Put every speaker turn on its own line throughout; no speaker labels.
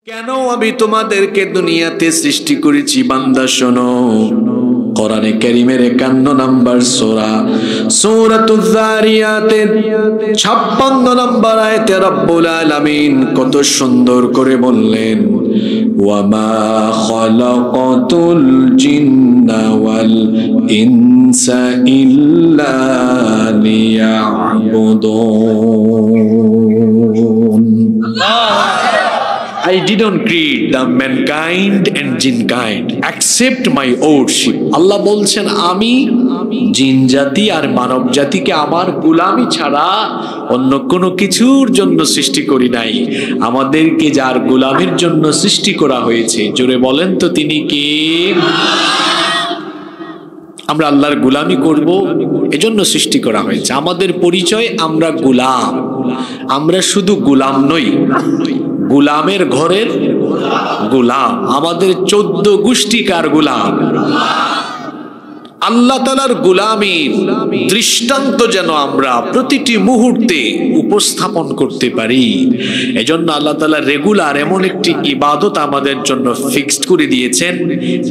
কেন আমি তোমাদেরকে দুনিয়াতে সৃষ্টি করেছি বান্দা শোনো। কোরআনে কারীমের 51 নম্বর সূরা সূরাতুয যারিয়াতের 56 নম্বর আয়াতে রব্বুল আলামিন কত সুন্দর করে বললেন, ওয়ামা খালাকাতুল জিন্না ওয়াল ইনসা ইল্লা লিয়া'বুদুন। I didn't create the mankind and jinkind except my worship. আল্লাহ বলছেন আমি জিন জাতি আর মানব জাতিকে আমার গোলামি ছাড়া অন্য কোনো কিছুর জন্য সৃষ্টি করি নাই। আমাদেরকে যার গোলামির জন্য সৃষ্টি করা হয়েছে, জোরে বলেন তো তিনি কে? আমরা আল্লাহর গোলামি করব, এজন্য সৃষ্টি করা হয়েছে। আমাদের পরিচয় আমরা গোলাম। আমরা শুধু গোলাম নই, গোলামের ঘরের গোলাম। আমাদের 14 গোষ্ঠীকার গোলাম। আল্লাহ তাআলার গোলামির দৃষ্টান্ত যেন আমরা প্রতিটি মুহূর্তে উপস্থাপন করতে পারি, এজন্য আল্লাহ তাআলা রেগুলার এমন একটি ইবাদত আমাদের জন্য ফিক্সড করে দিয়েছেন,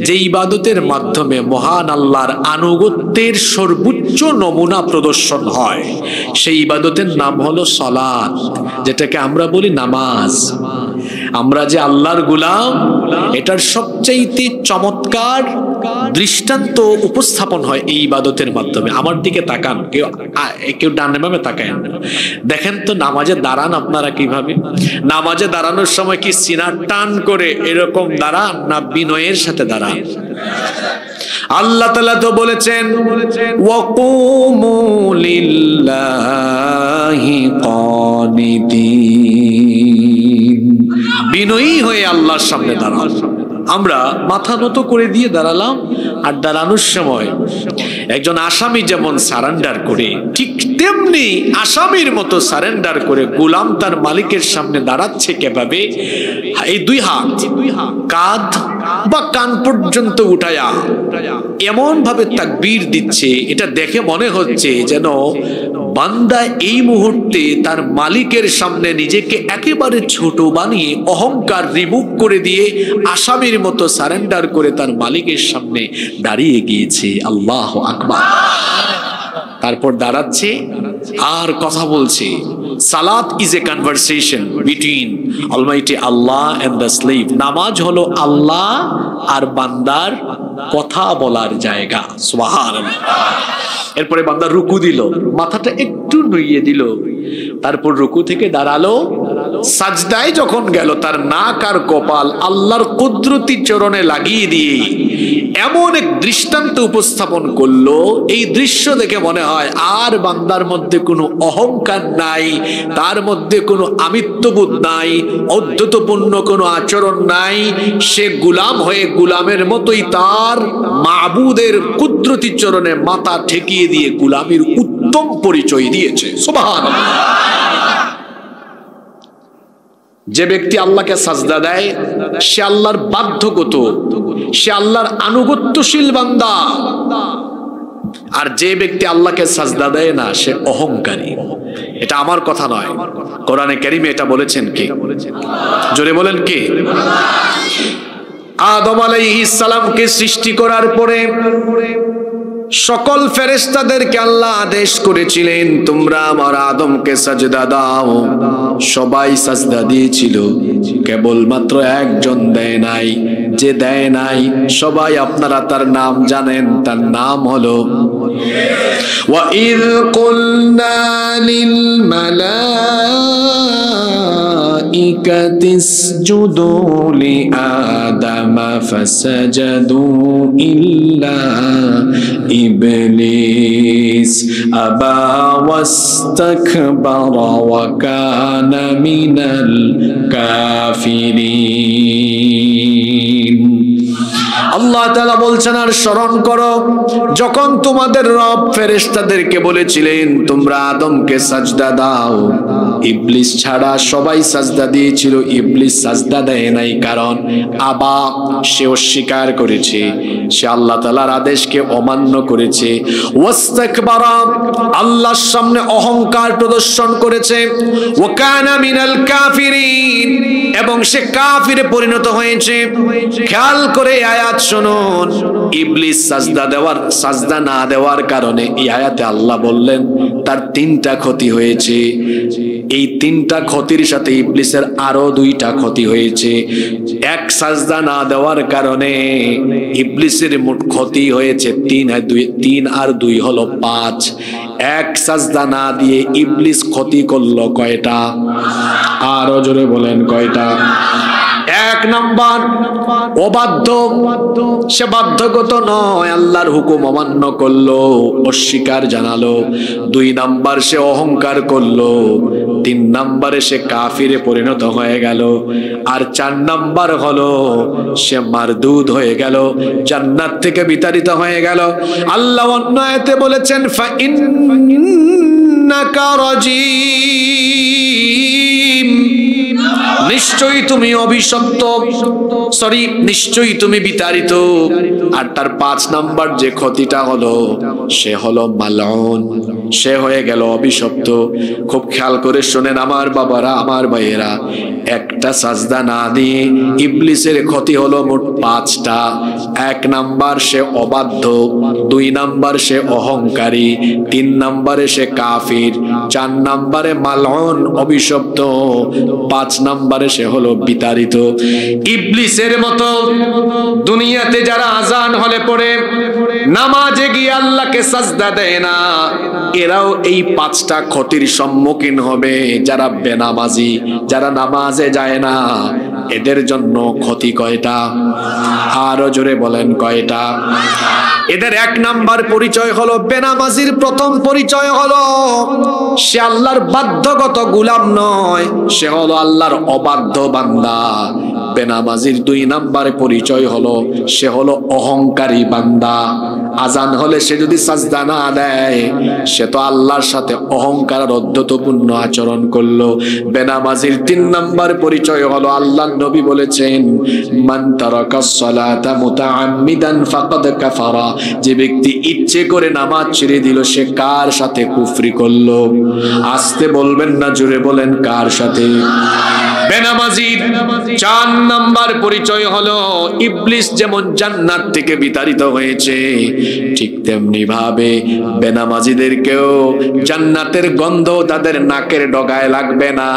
যে ইবাদতের মাধ্যমে মহান আল্লাহর আনুগত্যের সর্বোচ্চ নমুনা প্রদর্শন হয়। সেই ইবাদতের নাম হলো সালাত, যেটাকে আমরা বলি নামাজ। আমরা যে আল্লাহর গোলাম, এটার সবচাইতে চমৎকার দৃষ্টান্ত উপস্থাপন হয় এই ইবাদতের মাধ্যমে। আমার দিকে তাকান, কেউ ডানে বামে তাকায়, দেখেন তো নামাজে দাঁড়ান আপনারা কিভাবে। নামাজে দাঁড়ানোর সময় কি সিনা টান করে এরকম দাঁড়ান, না বিনয়ের সাথে দাঁড়ান? আল্লাহ তাআলা তো বলেছেন, ওয়াকুমু লিল্লাহি কানিতিন, বিনয়ী হয়ে আল্লাহর সামনে দাঁড়ান। আমরা মাথা নত করে দিয়ে দাঁড়ালাম, আর দাঁড়ানোর সময় একজন আসামি যেমন সারেন্ডার করে, ঠিক তেমনি আসামির মতো সারেন্ডার করে গোলাম তার মালিকের সামনে দাঁড়াচ্ছে। কিভাবে? এই দুই হাত কাঁধ বা কান পর্যন্ত উঠায়া এমন ভাবে তাকবীর দিচ্ছে, এটা দেখে মনে হচ্ছে যেন বান্দা এই মুহূর্তে তার মালিকের সামনে নিজেকে একেবারে ছোট বানিয়ে অহংকার রিমুভ করে দিয়ে আসামির মতো সারেন্ডার করে তার মালিকের সামনে দাঁড়িয়ে গিয়েছে। আল্লাহু আকবার। তারপর দাঁড়াচ্ছে আর কথা বলছে। Salat is a conversation between almighty Allah and the slave. নামাজ হলো আল্লাহ আর বান্দার কথা বলার জায়গা। সুবহানাল্লাহ। এরপরে বান্দা রুকু দিল, মাথাটা একটু নুইয়ে দিল, তারপর রুকু থেকে দাঁড়ালো, সাজদায় যখন গেল তার নাক আর কপাল আল্লাহর কুদরতি চরণে লাগিয়ে দিয়ে এমন এক দৃষ্টান্ত উপস্থাপন করলো, এই দৃশ্য দেখে মনে হয় আর বান্দার মধ্যে কোনো অহংকার নাই, তার মধ্যে কোনো আমিত্ববোধ নাই, অদ্যতপূর্ণ কোনো আচরণ নাই। সে গোলাম হয়ে গোলামের মতোই তার মাবুদের কুদরতি চরণে মাথা ঠেকিয়ে দিয়ে গোলামির উত্তম পরিচয় দিয়েছে। সুবহানাল্লাহ। যে ব্যক্তি আল্লাহকে সাজদা দেয় সে আল্লাহর বাধ্যগত, সে আল্লাহর আনুগত্যশীল বান্দা। আর যে ব্যক্তি আল্লাহকে সাজদা দেয় না সে অহংকারী। এটা আমার কথা নয়, কোরআনে কারীমে এটা বলেছেন কে? জোরে বলেন কে? আদম আলাইহিস সালামকে সৃষ্টি করার পরে সকল ফেরেশতাদেরকে আল্লাহ আদেশ করেছিলেন, তোমরা আমার আদমকে সাজদা দাও। সবাই সাজদা দিয়েছিল, কেবলমাত্র একজন দেয় নাই। যে দেয় নাই সবাই আপনারা তার নাম জানেন, তার নাম হলো ওয়াইয কুলনা লিল মালাইকাতি ইসজুদু লিআদামা ফাসাজাদু ইল্লা ইবলিস আবা ওয়াস্তাকবারা ওয়া কানা মিনাল কাফিরিন। আল্লাহ তাআলা বলছেন, আর স্মরণ করো যখন তোমাদের রব ফেরেশতাদেরকে বলেছিলেন তোমরা আদমকে সাজদা দাও, ইবলিস ছাড়া সবাই সাজদা দিয়েছিল। ইবলিস সাজদা দেয় নাই, কারণ আবা, সে অস্বীকার করেছে, সে আল্লাহ তাআলার আদেশকে অমান্য করেছে। ওয়াস্তাকবারা, আল্লাহর সামনে অহংকার প্রদর্শন করেছে। ওয়া কানা মিনাল কাফিরিন, এবং সে কাফিরে পরিণত হয়েছে। খেয়াল করে আয়াত শুনুন, ইবলিস সাজদা না দেওয়ার কারণে এই আয়াতে আল্লাহ বললেন তার 3টা ক্ষতি হয়েছে। এই 3টা ক্ষতির সাথে ইবলিসের আরো 2টা ক্ষতি হয়েছে। এক সাজদা না দেওয়ার কারণে ইবলিসের মোট ক্ষতি হয়েছে 3 আর 2 হলো 5। এক সাজদা না দিয়ে ইবলিস ক্ষতি করলো কয়টা? আরো জোরে বলেন কয়টা? 1 নাম্বার অবাধ্য, সে বাধ্যগত নয়, আল্লাহর হুকুম অমান্য করলো, অস্বীকার জানালো। 2 নাম্বার সে অহংকার করলো। 3 নাম্বারে সে কাফিরে পরিণত হয়ে গেল। আর 4 নাম্বার হলো সে মারদুদ হয়ে গেল, জান্নাত থেকে বিতাড়িত হয়ে গেল। আল্লাহ অন্য আয়াতে বলেছেন ফাইন্নাকা রাজিম, নিশ্চয়ই তুমি অভিশপ্ত, নিশ্চয়ই তুমি বিতাড়িত। আর তার 5 নাম্বার যে ক্ষতিটা হলো, সে হলো মালউন, সে হয়ে গেল অভিশপ্ত। খুব খেয়াল করে শোনেন আমার বাবারা, আমার ভাইয়েরা, একটা সাজদা না দিয়ে ইবলিসের ক্ষতি হলো মোট 5টা। 1 নাম্বার সে অবাধ্য, 2 নাম্বার সে অহংকারী, 3 নাম্বারে সে কাফির, 4 নাম্বারে মালউন অভিশপ্ত, 5 নাম্বারে সে হলো বিতাড়িত। ইবলিসের মতো দুনিয়াতে যারা আজান হলে পড়ে নামাজে গিয়ে আল্লাহকে সাজদা দেয় না, এরাও এই 5টা ক্ষতির সম্মুখীন হবে। যারা বেনামাজি, যারা নামাজে যায় না, এদের জন্য ক্ষতি কয়টা? আরো জোরে বলেন কয়টা? এদের 1 নাম্বার পরিচয় হলো, বেনামাজির প্রথম পরিচয় হলো সে আল্লাহর বাধ্যগত গোলাম নয়, সে হলো আল্লাহর অবাধ্য বান্দা। বেনামাজির 2 নাম্বার পরিচয় হলো সে হলো অহংকারী বান্দা। আজান হলে সে যদি সাজদা না দেয়, সে তো আল্লাহর সাথে অহংকার আর অধ্যত্বপূর্ণ আচরণ করলো। বেনামাজির 3 নাম্বার পরিচয় হলো, আল্লাহর নবী বলেছেন মান তারাকাস সালাতা মুতাআম্মিদান ফাকাদ কাফারা, যে ব্যক্তি ইচ্ছে করে নামাজ ছেড়ে দিল সে কার সাথে কুফরি করলো? আস্তে বলবেন না, জোরে বলেন কার সাথে? বেনামাজির 4 নাম্বার পরিচয় হলো, ইবলিস যেমন জান্নাত থেকে বিতাড়িত হয়েছে, ঠিক তেমনি ভাবে বেনামাজিদেরকেও জান্নাতের গন্ধ তাদের নাকের ডগায় লাগবে না।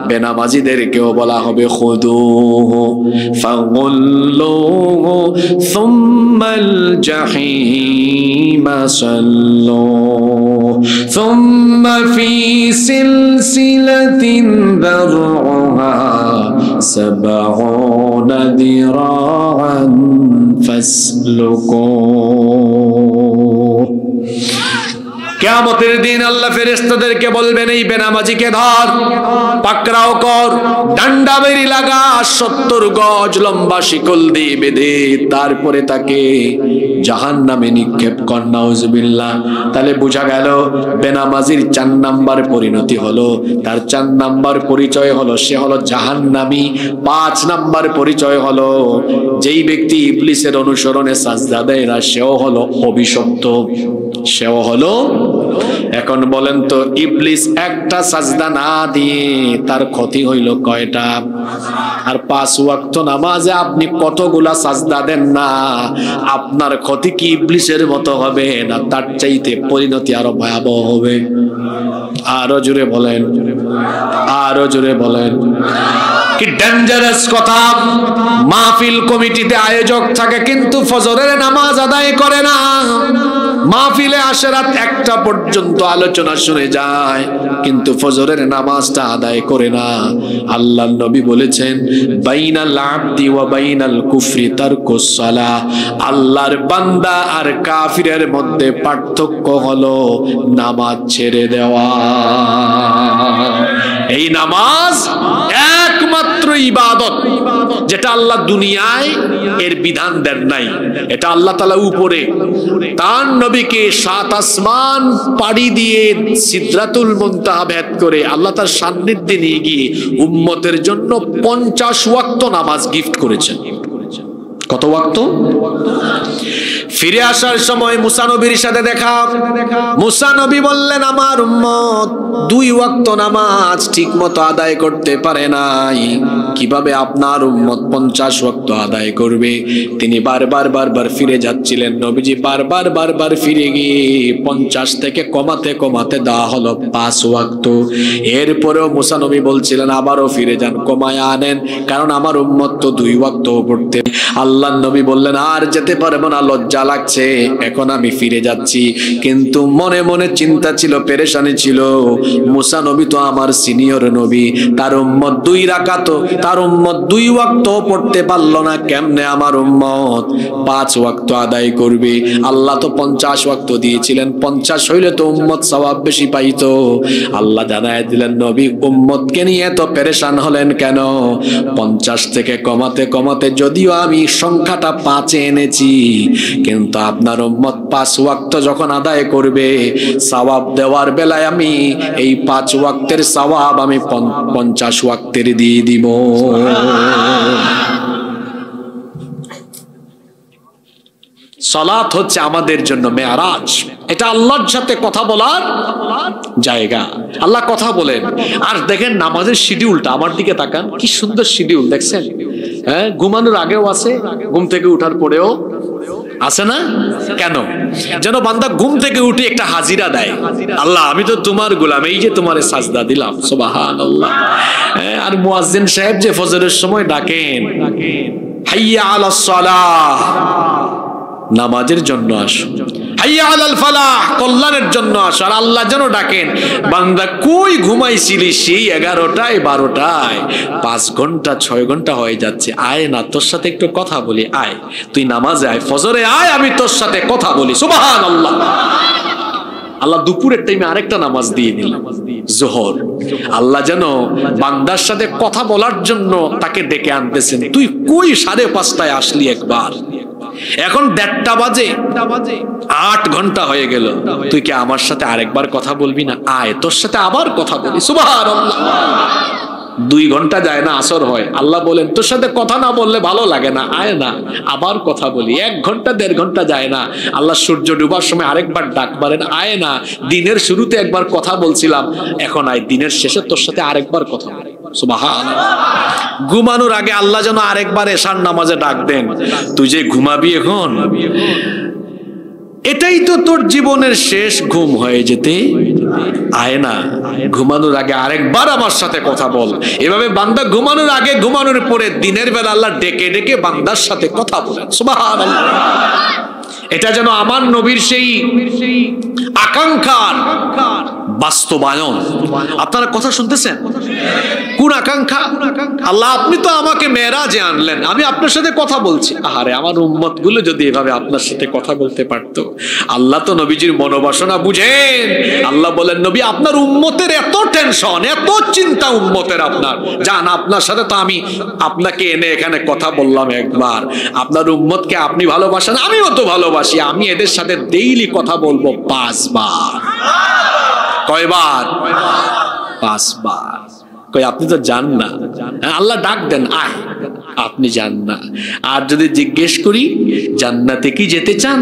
বেনামাজিদেরকেও বলা হবে খুদুহু ফাগুল্লুহু সুম্মাল জাহিমা সাল্লুহু সুম্মা ফি সিলসিলাতিন দারউহা 70 দিরাআন ফাসলুকুহু। কিয়ামতের দিন আল্লাহ ফেরেশতাদেরকে বলবেন এই বেনামাজিকে ধর, পাকড়াও কর, ডান্ডা বেরি লাগা, 70 গজ লম্বা শিকল দিয়ে বেঁধে তারপরে তাকে জাহান্নামে নিক্ষেপ কর। নাউজুবিল্লাহ। তাহলে বোঝা গেল বেনামাজির 4 নাম্বার পরিণতি হলো, তার 4 নাম্বার পরিচয় হলো সে হলো জাহান্নামী। 5 নাম্বার পরিচয় হলো যেই ব্যক্তি ইবলিসের অনুসরণে সাজদা দেয় না, সেও হলো অভিশপ্ত, সেও হলো। এখন বলেন তো, ইবলিস একটা সাজদা না দিয়ে তার ক্ষতি হইল কয়টা? আর 5 ওয়াক্ত নামাজে আপনি কতগুলা সাজদা দেন না, আপনার ক্ষতি কি ইবলিসের মতো হবে না তার চাইতে পরিণতি আরো ভয়াবহ হবে? আরো জোরে বলেন, আরো জোরে বলেন। কি ডেঞ্জারাস কথা! মাহফিল কমিটিতে আয়োজক থাকে কিন্তু ফজরের নামাজ আদায় করে না, মাহফিলে আসে রাত 1টা পর্যন্ত আলোচনা শুনে যায় কিন্তু ফজরের নামাজটা আদায় করে না। আল্লাহর নবী বলেছেন বাইনাল আবদি ওয়া বাইনাল কুফরি তারকুস সালাহ, আল্লাহর বান্দা আর কাফিরের মধ্যে পার্থক্য হলো নামাজ ছেড়ে দেওয়া। এই নামাজ একমাত্র ইবাদত যেটা আল্লাহ দুনিয়ায় এর বিধান দেন নাই, এটা আল্লাহ তাআলা উপরে তার নবীকে 7 আসমান পাড়ি দিয়ে সিদরাতুল মুনতাহা ভেদ করে আল্লাহ তার সান্নিধ্যে নিয়ে গিয়ে উম্মতের জন্য 50 ওয়াক্ত নামাজ গিফট করেছেন। কত ওয়াক্ত? ফিরে আসার সময় মুসা নবীর সাথে দেখা। মুসা নবী বললেন, আমার উম্মত 2 ওয়াক্ত নামাজ ঠিক মতো আদায় করতে পারে নাই, কিভাবে আপনার উম্মত 50 ওয়াক্ত আদায় করবে? তিনি বারবার ফিরে যাচ্ছিলেন। নবীজি বারবার ফিরে গিয়ে 50 থেকে কমাতে দেওয়া হলো 5 ওয়াক্ত। এরপরেও মুসা নবী বলছিলেন, আবারও ফিরে যান, কমায় আনেন, কারণ আমার উম্মত তো 2 ওয়াক্ত পড়তে। আল্লাহ নবী বললেন, আর যেতে পারবো না, লজ্জা লাগছে, এখন আমি ফিরে যাচ্ছি। কিন্তু মনে মনে চিন্তা ছিল, পেরেশানি ছিল, মুসা নবী তো আমার সিনিয়র নবী, তার উম্মত 2 রাকাত, তার উম্মত 2 ওয়াক্ত পড়তে পারলো না, কেমনে আমার উম্মত 5 ওয়াক্ত আদায় করবে? আল্লাহ তো 50 ওয়াক্ত দিয়েছিলেন, 50 হইলে তো উম্মত সওয়াব বেশি পাইতো। আল্লাহ জানায় দিলেন, নবী উম্মতকে নিয়ে এত পেরেশান হলেন কেন? 50 থেকে কমাতে যদিও আমি সংখ্যাটা 5 এনেছি, কিন্তু আপনার উম্মত 5 ওয়াক্ত যখন আদায় করবে, সওয়াব দেওয়ার বেলায় আমি এই 5 ওয়াক্তের সওয়াব আমি 50 ওয়াক্তের দিয়ে দিব। সালাত হচ্ছে আমাদের জন্য মেরাজ, এটা আল্লাহর সাথে কথা বলার জায়গা। আল্লাহ কথা বলেন। আর দেখেন নামাজের শিডিউলটা, আমার দিকে তাকান, কি সুন্দর শিডিউল দেখছেন? হ্যাঁ, ঘুমানোর আগেও আছে, ঘুম থেকে উঠার পরেও আছে না? কেন? যেন বান্দা ঘুম থেকে উঠে একটা হাজিরা দেয়, আল্লাহ আমি তো তোমার গোলাম, এই যে তোমার সাজদা দিলাম, সুবহানাল্লাহ। আর মুয়াজ্জিন সাহেব যে ফজরের সময় ডাকেন, হাইয়া আলাস সালাহ, নামাজের জন্য আসো, হাইয়া আলাল ফালাহ, কল্যাণের জন্য আসো। আর আল্লাহ যেন ডাকেন, বান্দা কই ঘুমাইছিলি সেই 11টায় 12টায়, 5 ঘন্টা 6 ঘন্টা হয়ে যাচ্ছে, আয় না তোর সাথে একটু কথা বলি, আয় তুই নামাজে আয়, ফজরে আয়, আমি তোর সাথে কথা বলি, সুবহানাল্লাহ। আল্লাহ দুপুরের টাইমে আরেকটা নামাজ দিয়ে দিলেন, যোহর। আল্লাহ যেন বান্দার সাথে কথা বলার জন্য তাকে ডেকে আনতেছেন, তুই কই 5:30টায় আসলি একবার, এখন 1:30টা বাজে, 8 ঘন্টা হয়ে গেল, তুই কি আমার সাথে আরেকবার কথা বলবি না? আয় তোর সাথে আবার কথা বলি, সুবহানাল্লাহ। 2 ঘন্টা যায় না, আসর হয়, আল্লাহ বলেন তোর সাথে কথা না বললে ভালো লাগে না, আয় না আবার কথা বলি। 1 ঘন্টা 1.5 ঘন্টা যায় না, আল্লাহ সূর্য ডুবার সময় আরেকবার ডাক মারেন, আয় না দিনের শুরুতে একবার কথা বলছিলাম, এখন আয় দিনের শেষে তোর সাথে আরেকবার কথা বলি, সুবহানাল্লাহ। ঘুমানোর আগে আল্লাহ যেন আরেকবার এশার নামাজে ডাক দেন, তুই যে ঘুমাবি এখন, এটাই তো তোর জীবনের শেষ ঘুম হয়ে যেতে, আয় না ঘুমানোর আগে আরেকবার আমার সাথে কথা বল। এভাবে বান্দা ঘুমানোর আগে, ঘুমানোর পরে, দিনের বেলা আল্লাহ ডেকে ডেকে বান্দার সাথে কথা বলেন, সুবহানাল্লাহ। এটা যেন আমার নবীর সেই আকাঙ্ক্ষার বাস্তবায়ন। আপনারা কথা শুনতেছেন? কোন আকাঙ্ক্ষা? আল্লাহ আপনি তো আমাকে মেরাজে আনলেন, আমি আপনার সাথে কথা বলছি, আহারে আমার উম্মত গুলো যদি এভাবে আপনার সাথে কথা বলতে পারতো। আল্লাহ তো নবীজির মনোবাসনা বুঝেন। আল্লাহ বলেন, নবী আপনার উম্মতের এত টেনশন, এত চিন্তা উম্মতের, আপনার জান আপনার সাথে তো আমি আপনাকে এনে এখানে কথা বললাম একবার, আপনার উম্মতকে আপনি ভালোবাসেন, আমিও তো ভালোবাসি, আমি এদের সাথে ডেইলি কথা বলবো 5 বার। কয়বার? 5 বার। কই আপনি তো জান না, আল্লাহ ডাক দেন, আয়, আপনি জান না। আর যদি জিজ্ঞেস করি জান্নাতে কি যেতে চান,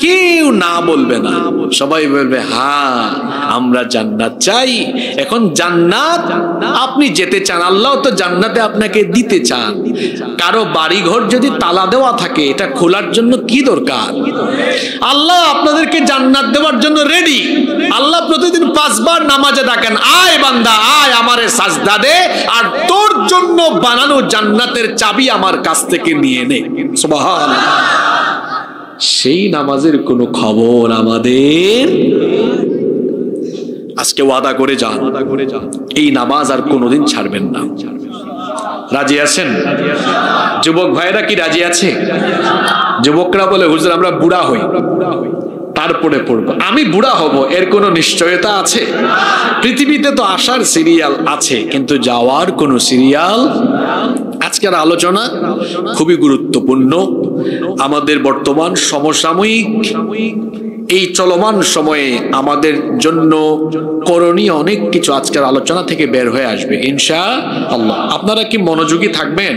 কেউ না বলবে না, সবাই বলবে হ্যাঁ আমরা জান্নাত চাই। এখন জান্নাত আপনি যেতে চান, আল্লাহ তো জান্নাতে আপনাকে দিতে চান। কারো বাড়ি ঘর যদি তালা দেওয়া থাকে, এটা খোলার জন্য কি দরকার? আল্লাহ আপনাদেরকে জান্নাত দেওয়ার জন্য রেডি। আল্লাহ প্রতিদিন 5 বার নামাজে ডাকেন, আয় বান্দা আয় আমারে সাজদা দে, আর তোর জন্য বানানো জান্নাতের চাবি আমার কাছ থেকে নিয়ে নে, সুবহানাল্লাহ। সেই নামাজের কোনো খবর আমাদের। আজকে ওয়াদা করে যান, এই নামাজ আর কোনোদিন ছাড়বেন না। রাজি আছেন? যুবক ভাইরা কি রাজি আছে? যুবকরা বলে, হুজুর আমরা বুড়া হই তারপরে পড়বো। আমি বুড়া হব এর কোনো নিশ্চয়তা আছে? পৃথিবীতে তো আসার সিরিয়াল আছে, কিন্তু যাওয়ার কোনো সিরিয়াল। আজকের আলোচনা খুবই গুরুত্বপূর্ণ। আমাদের বর্তমান সমসাময়িক এই চলমান সময়ে আমাদের জন্য করণীয় অনেক কিছু আজকের আলোচনা থেকে বের হয়ে আসবে ইনশাআল্লাহ। আপনারা কি মনোযোগী থাকবেন?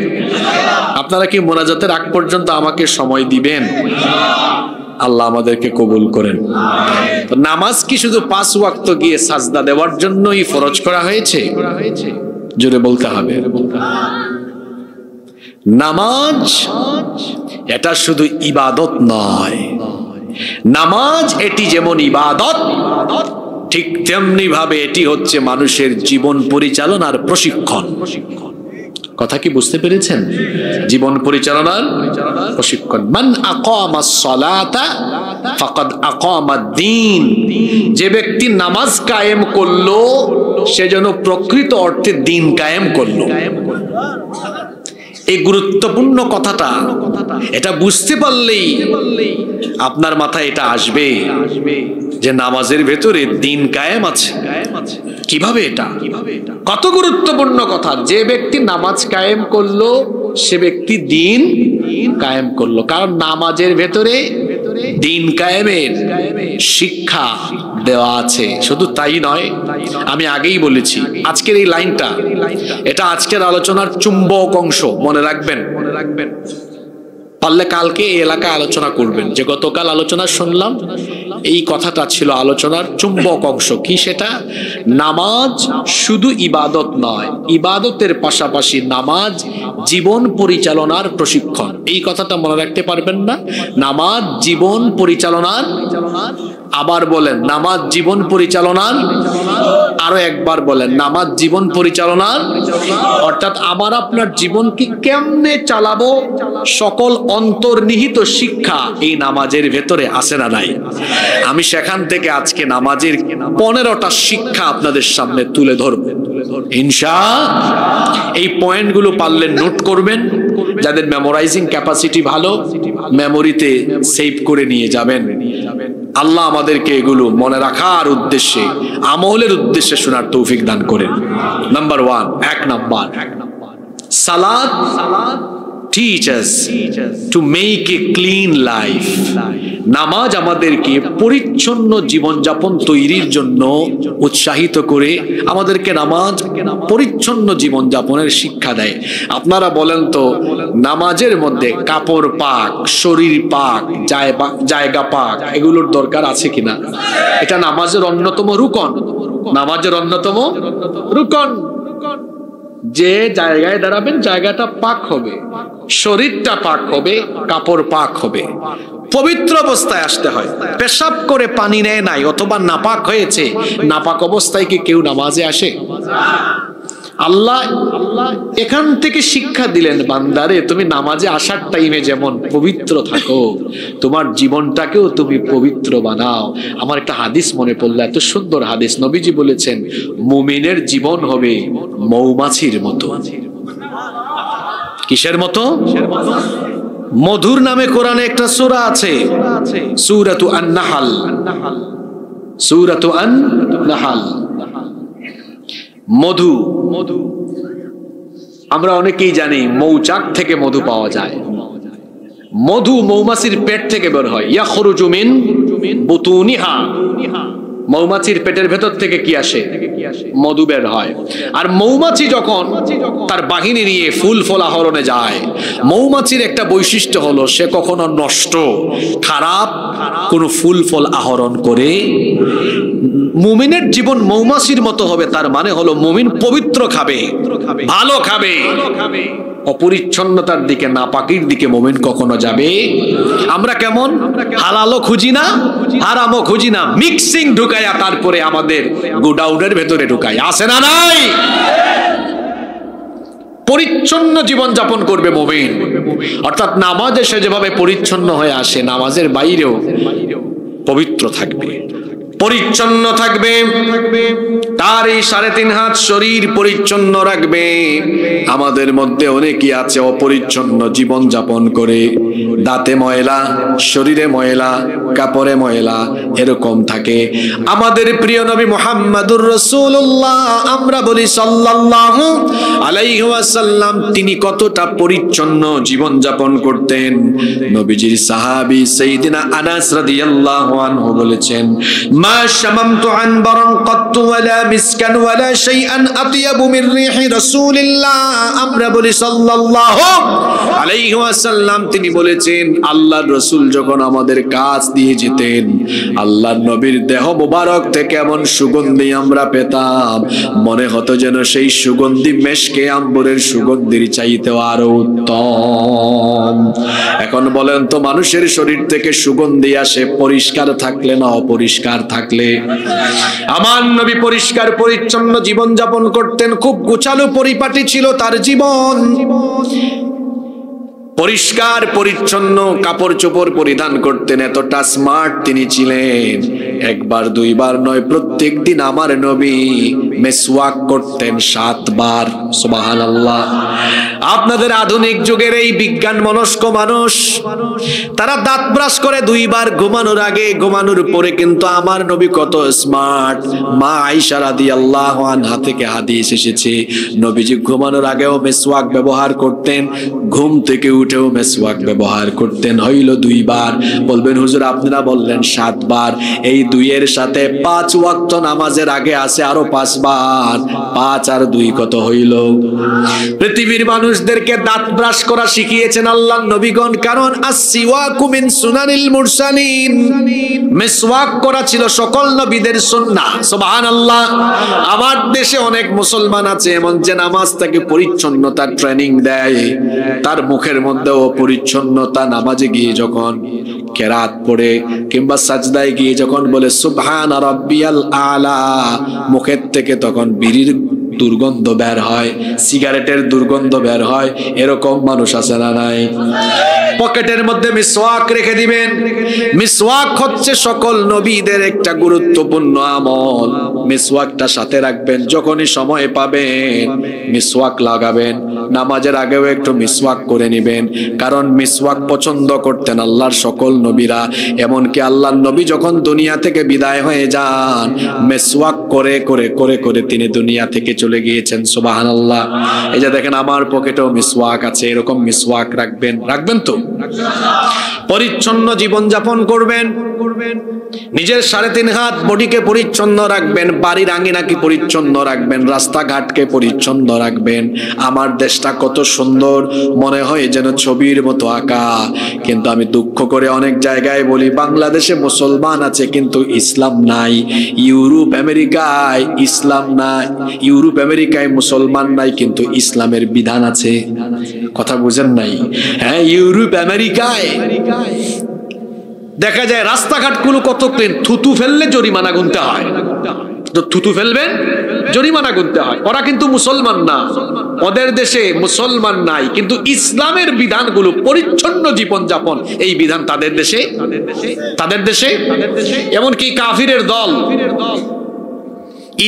আপনারা কি মোনাজাতের আগ পর্যন্ত আমাকে সময় দিবেন? আল্লাহ আমাদেরকে কবুল করেন। নামাজ কি শুধু 5 ওয়াক্ত গিয়ে সাজদা দেওয়ার জন্যই ফরজ করা হয়েছে? জোরে বলতে হবে। নামাজ এটা শুধু ইবাদত নয়। নামাজ এটি যেমন ইবাদত, ঠিক তেমনি ভাবে এটি হচ্ছে মানুষের জীবন পরিচালনার প্রশিক্ষণ। কথা কি বুঝতে পেরেছেন? জীবন পরিচালনার প্রশিক্ষণ। মান আকামাস সালাতা ফাকাদ আকামাদ-দ্বীন। যে ব্যক্তি নামাজ কায়েম করলো সে যেন প্রকৃত অর্থে দ্বীন কায়েম করলো। এই গুরুত্বপূর্ণ কথাটা এটা বুঝতে পারলেই আপনার মাথায় এটা আসবে যে নামাজের ভেতরে দ্বীন কায়েম আছে। কিভাবে এটা? কত গুরুত্বপূর্ণ কথা। যে ব্যক্তি নামাজ কায়েম করলো সে ব্যক্তি দ্বীন কায়েম করলো, কারণ নামাজের ভেতরে দ্বীন কায়েমের শিক্ষা দেওয়া আছে। শুধু তাই নয়, আমি আগেই বলেছি আজকের এই লাইনটা এটা আজকের আলোচনার চুম্বক অংশ, মনে রাখবেন। পারলে কালকে এই এলাকায় আলোচনা করবেন যে গতকাল আলোচনা শুনলাম, এই কথাটা ছিল আলোচনার চুম্বক অংশ। কি সেটা? নামাজ শুধু ইবাদত নয়, ইবাদতের পাশাপাশি নামাজ জীবন পরিচালনার প্রশিক্ষণ। এই কথাটা মনে রাখতে পারবেন না? নামাজ জীবন পরিচালনার, আবার বলেন নামাজ জীবন পরিচালনার, আরো একবার বলেন নামাজ জীবন পরিচালনার। অর্থাৎ আমার আপনার জীবনকে কেমনে চালাবো সকল অন্তর্নিহিত শিক্ষা এই নামাজের ভেতরে আছে না নাই? আমি সেখান থেকে আজকে নামাজের 15টা শিক্ষা আপনাদের সামনে তুলে ধরব ইনশাআল্লাহ। এই পয়েন্টগুলো পারলে নোট করবেন। যাদের মেমোরাইজিং ক্যাপাসিটি ভালো, মেমোরিতে সেভ করে নিয়ে যাবেন। আল্লাহ আমাদেরকে এগুলো মনে রাখার উদ্দেশ্যে, আমলের উদ্দেশ্যে শোনার তৌফিক দান করেন। নাম্বার 1, 1 নাম্বার, সালাত teach us to make a clean life. নামাজ আমাদেরকে পরিচ্ছন্ন জীবনযাপন তৈরির জন্য উৎসাহিত করে আমাদেরকে নামাজ পরিচ্ছন্ন জীবনযাপনের শিক্ষা দেয়। আপনারা বলেন তো, নামাজের মধ্যে কাপড় পাক, শরীর পাক, জায়গা পাক এগুলোর দরকার আছে কিনা? এটা নামাজের অন্যতম রুকন। নামাজের অন্যতম রুকন। যে জায়গায় দাঁড়াবেন জায়গাটা পাক হবে, শরীরটা পাক হবে, কাপড় পাক হবে, পবিত্র অবস্থায় আসতে হয়। পেশাব করে পানি নেয় নাই অথবা নাপাক হয়েছে, নাপাক অবস্থায় কি কেউ নামাজে আসে? আল্লাহ এখান থেকে শিক্ষা দিলেন, বান্দারে তুমি নামাজে আসার টাইমে যেমন পবিত্র থাকো, তোমার জীবনটাকেও তুমি পবিত্র বানাও। আমার একটা হাদিস মনে পড়লো, এত সুন্দর হাদিস। নবীজি বলেছেন মুমিনের জীবন হবে মৌমাছির মতো। কিসের মতো? মধুর নামে কোরআনে একটা সূরা আছে, সূরাতু আন-নাহল। সূরাতু আন-নাহল। মধু, আমরা অনেকেই জানি মৌচাক থেকে মধু পাওয়া যায়। মধু মৌমাছির পেট থেকে বের হয়। ইয়াখরুজু মিন বুতুনিহা। মৌমাছির পেটের ভেতর থেকে কি আসে? মধু বের হয়। আর মৌমাছি যখন তার বাহিনী নিয়ে ফুল ফল আহরণে যায়, মৌমাছির একটা বৈশিষ্ট্য হলো সে কখনো নষ্ট খারাপ কোনো ফুল ফল আহরণ করে। মুমিনের জীবন মৌমাছির মতো হবে, তার মানে হলো মুমিন পবিত্র খাবে, ভালো খাবে। অপরিচ্ছন্নতার দিকে, নাপাকির দিকে মুমিন কখনো যাবে। আমরা কেমন হালালও খুঁজি না, হারামও খুঁজি না, মিক্সিং ঢুকাইয়া তারপরে আমাদের গোডাউনের ভেতরে ঢুকাই, আছে না নাই? পরিচ্ছন্ন জীবন যাপন করবে মুমিন। অর্থাৎ নামাজ এসে যেভাবে পরিচ্ছন্ন হয়ে আসে, নামাজের বাইরেও পবিত্র থাকবে। পরিচ্ছন্ন থাকবে, তার এই 3.5 হাত শরীর পরিচ্ছন্ন রাখবে। আমাদের মধ্যে অনেকেই আছে অপরিচ্ছন্ন জীবন যাপন করে, দাঁতে ময়লা, শরীরে ময়লা, কাপড়ে ময়লা, এরকম থাকে। আমাদের প্রিয় নবী মুহাম্মাদুর রাসূলুল্লাহ, আমরা বলি সাল্লাল্লাহু আলাইহি ওয়াসাল্লাম, তিনি কতটা পরিচ্ছন্ন জীবন যাপন করতেন। নবীজির সাহাবী সাইয়্যিদিনা আনাস রাদিয়াল্লাহু আনহু বলেছেন, মা শামামতু আনবারান কাত্তু ওয়ালা মিসকান ওয়ালা শাইআন আতয়াবু মির রিহি রাসূলিল্লাহ। আমরা বলি সাল্লাল্লাহু আলাইহি ওয়াসাল্লাম, তিনি বলেছেন আল্লাহর রাসূল যখন আমাদের কাজ দিয়ে যেতেন, আল্লাহর নবীর দেহ মোবারক থেকে এমন সুগন্ধি আমরা পেতাম, মনে হতো যেন সেই সুগন্ধি মেশকে আম্বরের সুগন্ধির চাইতেও আরো উত্তম। এখন বলেন তো, মানুষের শরীর থেকে সুগন্ধি আসে পরিষ্কার থাকলে না অপরিষ্কার থাকলে? আমার নবী পরিষ্কার পরিচ্ছন্ন জীবন যাপন করতেন, খুব গোছালো পরিপাটি ছিল তার জীবন। পরিষ্কার পরিচ্ছন্ন কাপড় চোপড় পরিধান করতেন, এতটা স্মার্ট তিনি ছিলেন। একবার দুইবার নয়, প্রত্যেক দিন আমার নবী মেসওয়াক করতেন 7 বার। সুবহানাল্লাহ। আপনাদের আধুনিক যুগের এই বিজ্ঞান মনস্ক মানুষ, তারা দাঁত ব্রাশ করে 2 বার ঘুমানোর আগে, ঘুমানোর পরে, কিন্তু আমার নবী কত স্মার্ট। মা আয়েশা রাদিয়াল্লাহু আনহা থেকে হাদিস এসেছে, নবীজি ঘুমানোর আগেও মেসওয়াক ব্যবহার করতেন, ঘুম থেকে উঠেও মেসওয়াক ব্যবহার করতেন। হইল 2 বার। বলবেন হুজুর আপনারা বললেন 7 বার, এই 2 এর সাথে 5 ওয়াক্ত নামাজের আগে আছে আরো 5 বার, 5 আর 2 কত হইল? পৃথিবীর মানুষদেরকে দাঁত ব্রাশ করা শিখিয়েছেন আল্লাহর নবীগণ, কারণ আসসিওয়াকু মিন সুনানিল মুরসালিন, মেসওয়াক করা ছিল সকল নবীদের সুন্নাহ। সুবহানাল্লাহ। আমার দেশে অনেক মুসলমান আছে এমন যে নামাজ থেকে পরিচ্ছন্নতার ট্রেনিং দেয়, তার মুখের মধ্যে অপরিচ্ছন্নতা। নামাজে গিয়ে যখন কেরাত পড়ে কিংবা সাজদায় গিয়ে যখন বলে সুবহান রাব্বিয়াল আলা, মুখের থেকে তখন বিড়ির দুর্গন্ধ বের হয়, সিগারেটের দুর্গন্ধ বের হয়। এরকম মানুষ আছে না নাই? পকেটের মধ্যে মিসওয়াক রেখে দিবেন। মিসওয়াক হচ্ছে সকল নবীদের একটা গুরুত্বপূর্ণ আমল। মিসওয়াকটা সাথে রাখবেন, যখনই সময় পাবেন মিসওয়াক লাগাবেন। নামাজের আগেও একটু মিসওয়াক করে নেবেন, কারণ মিসওয়াক পছন্দ করতেন আল্লাহর সকল নবীরা। এমনকি আল্লাহর নবী যখন দুনিয়া থেকে বিদায় হয়ে যান, মিসওয়াক করে করে করে করে তিনি দুনিয়া থেকে চলে গিয়েছেন। সুবহানাল্লাহ। এই যে দেখেন আমার পকেটেও মিসওয়াক আছে, এরকম মিসওয়াক রাখবেন। রাখবেন তো? পরিচ্ছন্ন জীবন যাপন করবেন, নিজের 3.5 হাত বডিকে পরিচ্ছন্ন রাখবেন, বাড়ির আঙিনাকে পরিচ্ছন্ন রাখবেন, রাস্তাঘাটকে পরিচ্ছন্ন রাখবেন। আমার দেশটা কত সুন্দর, মনে হয় যেন ছবির মতো আঁকা। কিন্তু আমি দুঃখ করে অনেক জায়গায় বলি, বাংলাদেশে মুসলমান আছে কিন্তু ইসলাম নাই। ইউরোপ আমেরিকায় ইসলাম নাই, ইউরোপ আমেরিকায় মুসলমান নাই কিন্তু ইসলামের বিধান আছে। কথা বুঝেন নাই? হ্যাঁ, ইউরোপ আমেরিকায় দেখা যায় রাস্তাঘাটগুলো কত ক্লিন, থুতু ফেললে জরিমানা গুনতে হয়। তো থুতু ফেলবেন, জরিমানা গুনতে হয়। ওরা কিন্তু মুসলমান না, ওদের দেশে মুসলমান নাই, কিন্তু ইসলামের বিধানগুলো, পরিচ্ছন্ন জীবন যাপন, এই বিধান তাদের দেশে, তাদের দেশে। এমনকি কাফিরের দল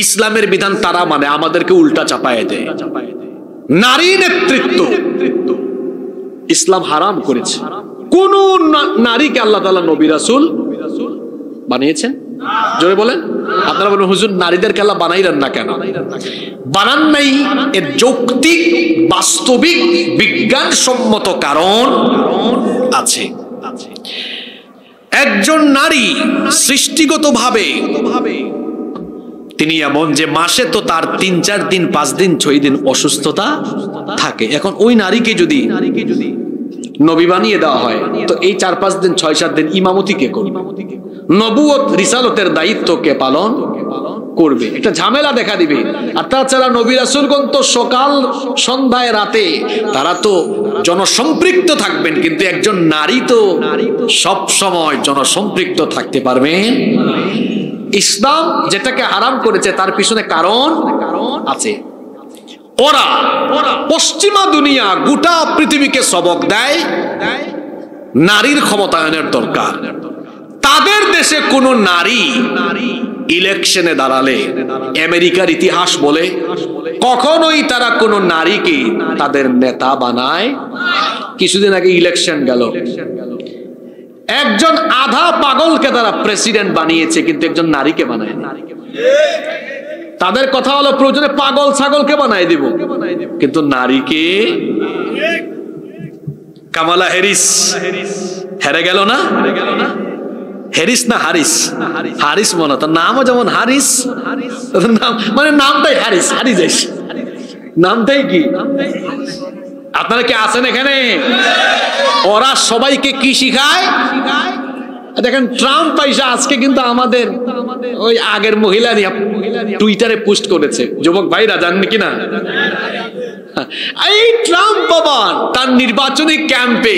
ইসলামের বিধান তারা মানে, আমাদেরকে উল্টা চাপায় দেয়। নারী নেতৃত্ব ইসলাম হারাম করেছে। কোন নারীকে আল্লাহ তাআলা নবী রাসূল বানিয়েছেন? জোরে বলেন। আপনারা বলেন হুজুর নারীদেরকে আল্লাহ বানাইলেন না কেন? বানান নাই, এর যৌক্তিক বাস্তবিক বিজ্ঞানসম্মত কারণ আছে। একজন নারী সৃষ্টিগতভাবে তিনি এমন যে মাসে তো তার 3-4 দিন 5 দিন 6 দিন অসুস্থতা থাকে। এখন ওই নারীকে যদি নবী বানিয়ে দেওয়া হয়, তো এই 4-5 দিন 6-7 দিন ইমামতি কে করবে? নবুয়ত রিসালতের দায়িত্ব কে পালন করবে? একটা ঝামেলা দেখা দিবে। আর তাছাড়া নবী রাসূলগণ তো সকাল সন্ধ্যায় রাতে তারা তো জনসম্পৃক্ত থাকবেন, কিন্তু একজন নারী তো সব সময় জনসম্পৃক্ত থাকতে পারবেন। ইসলাম যেটাকে হারাম করেছে তার পিছনে কারণ আছে। ওরা পশ্চিমা দুনিয়া গোটা পৃথিবীকে সবক দেয় নারীর ক্ষমতায়নের দরকার। তাদের দেশে কোন নারী ইলেকশনে দাঁড়ালে আমেরিকার ইতিহাস বলে কখনোই তারা কোন নারীকে তাদের নেতা বানায়। কিছুদিন আগে ইলেকশন গেল, একজন আধা পাগলকে তারা প্রেসিডেন্ট বানিয়েছে, কিন্তু একজন নারীকে বানায়। তাদের কথা হলো প্রয়োজনে পাগল ছাগলকে বানায় দিব, কিন্তু নারীকে। কামালা হ্যারিস হেরে গেল না? হ্যারিস না হারিস? হারিস মনে, তার নামও যেমন হারিস, মানে নামটাই হারিস, হারিস নামটাই কি? আপনারা কি আছেন এখানে? ওরা সবাইকে কি শিখায়? দেখেন ট্রাম্প পয়সা আজকে কিন্তু আমাদের ওই আগের মহিলা নিয়ে টুইটারে পোস্ট করেছে, যুবক ভাইরা জানেন কিনা? এই ট্রাম্প বাবা তার নির্বাচনী ক্যাম্পে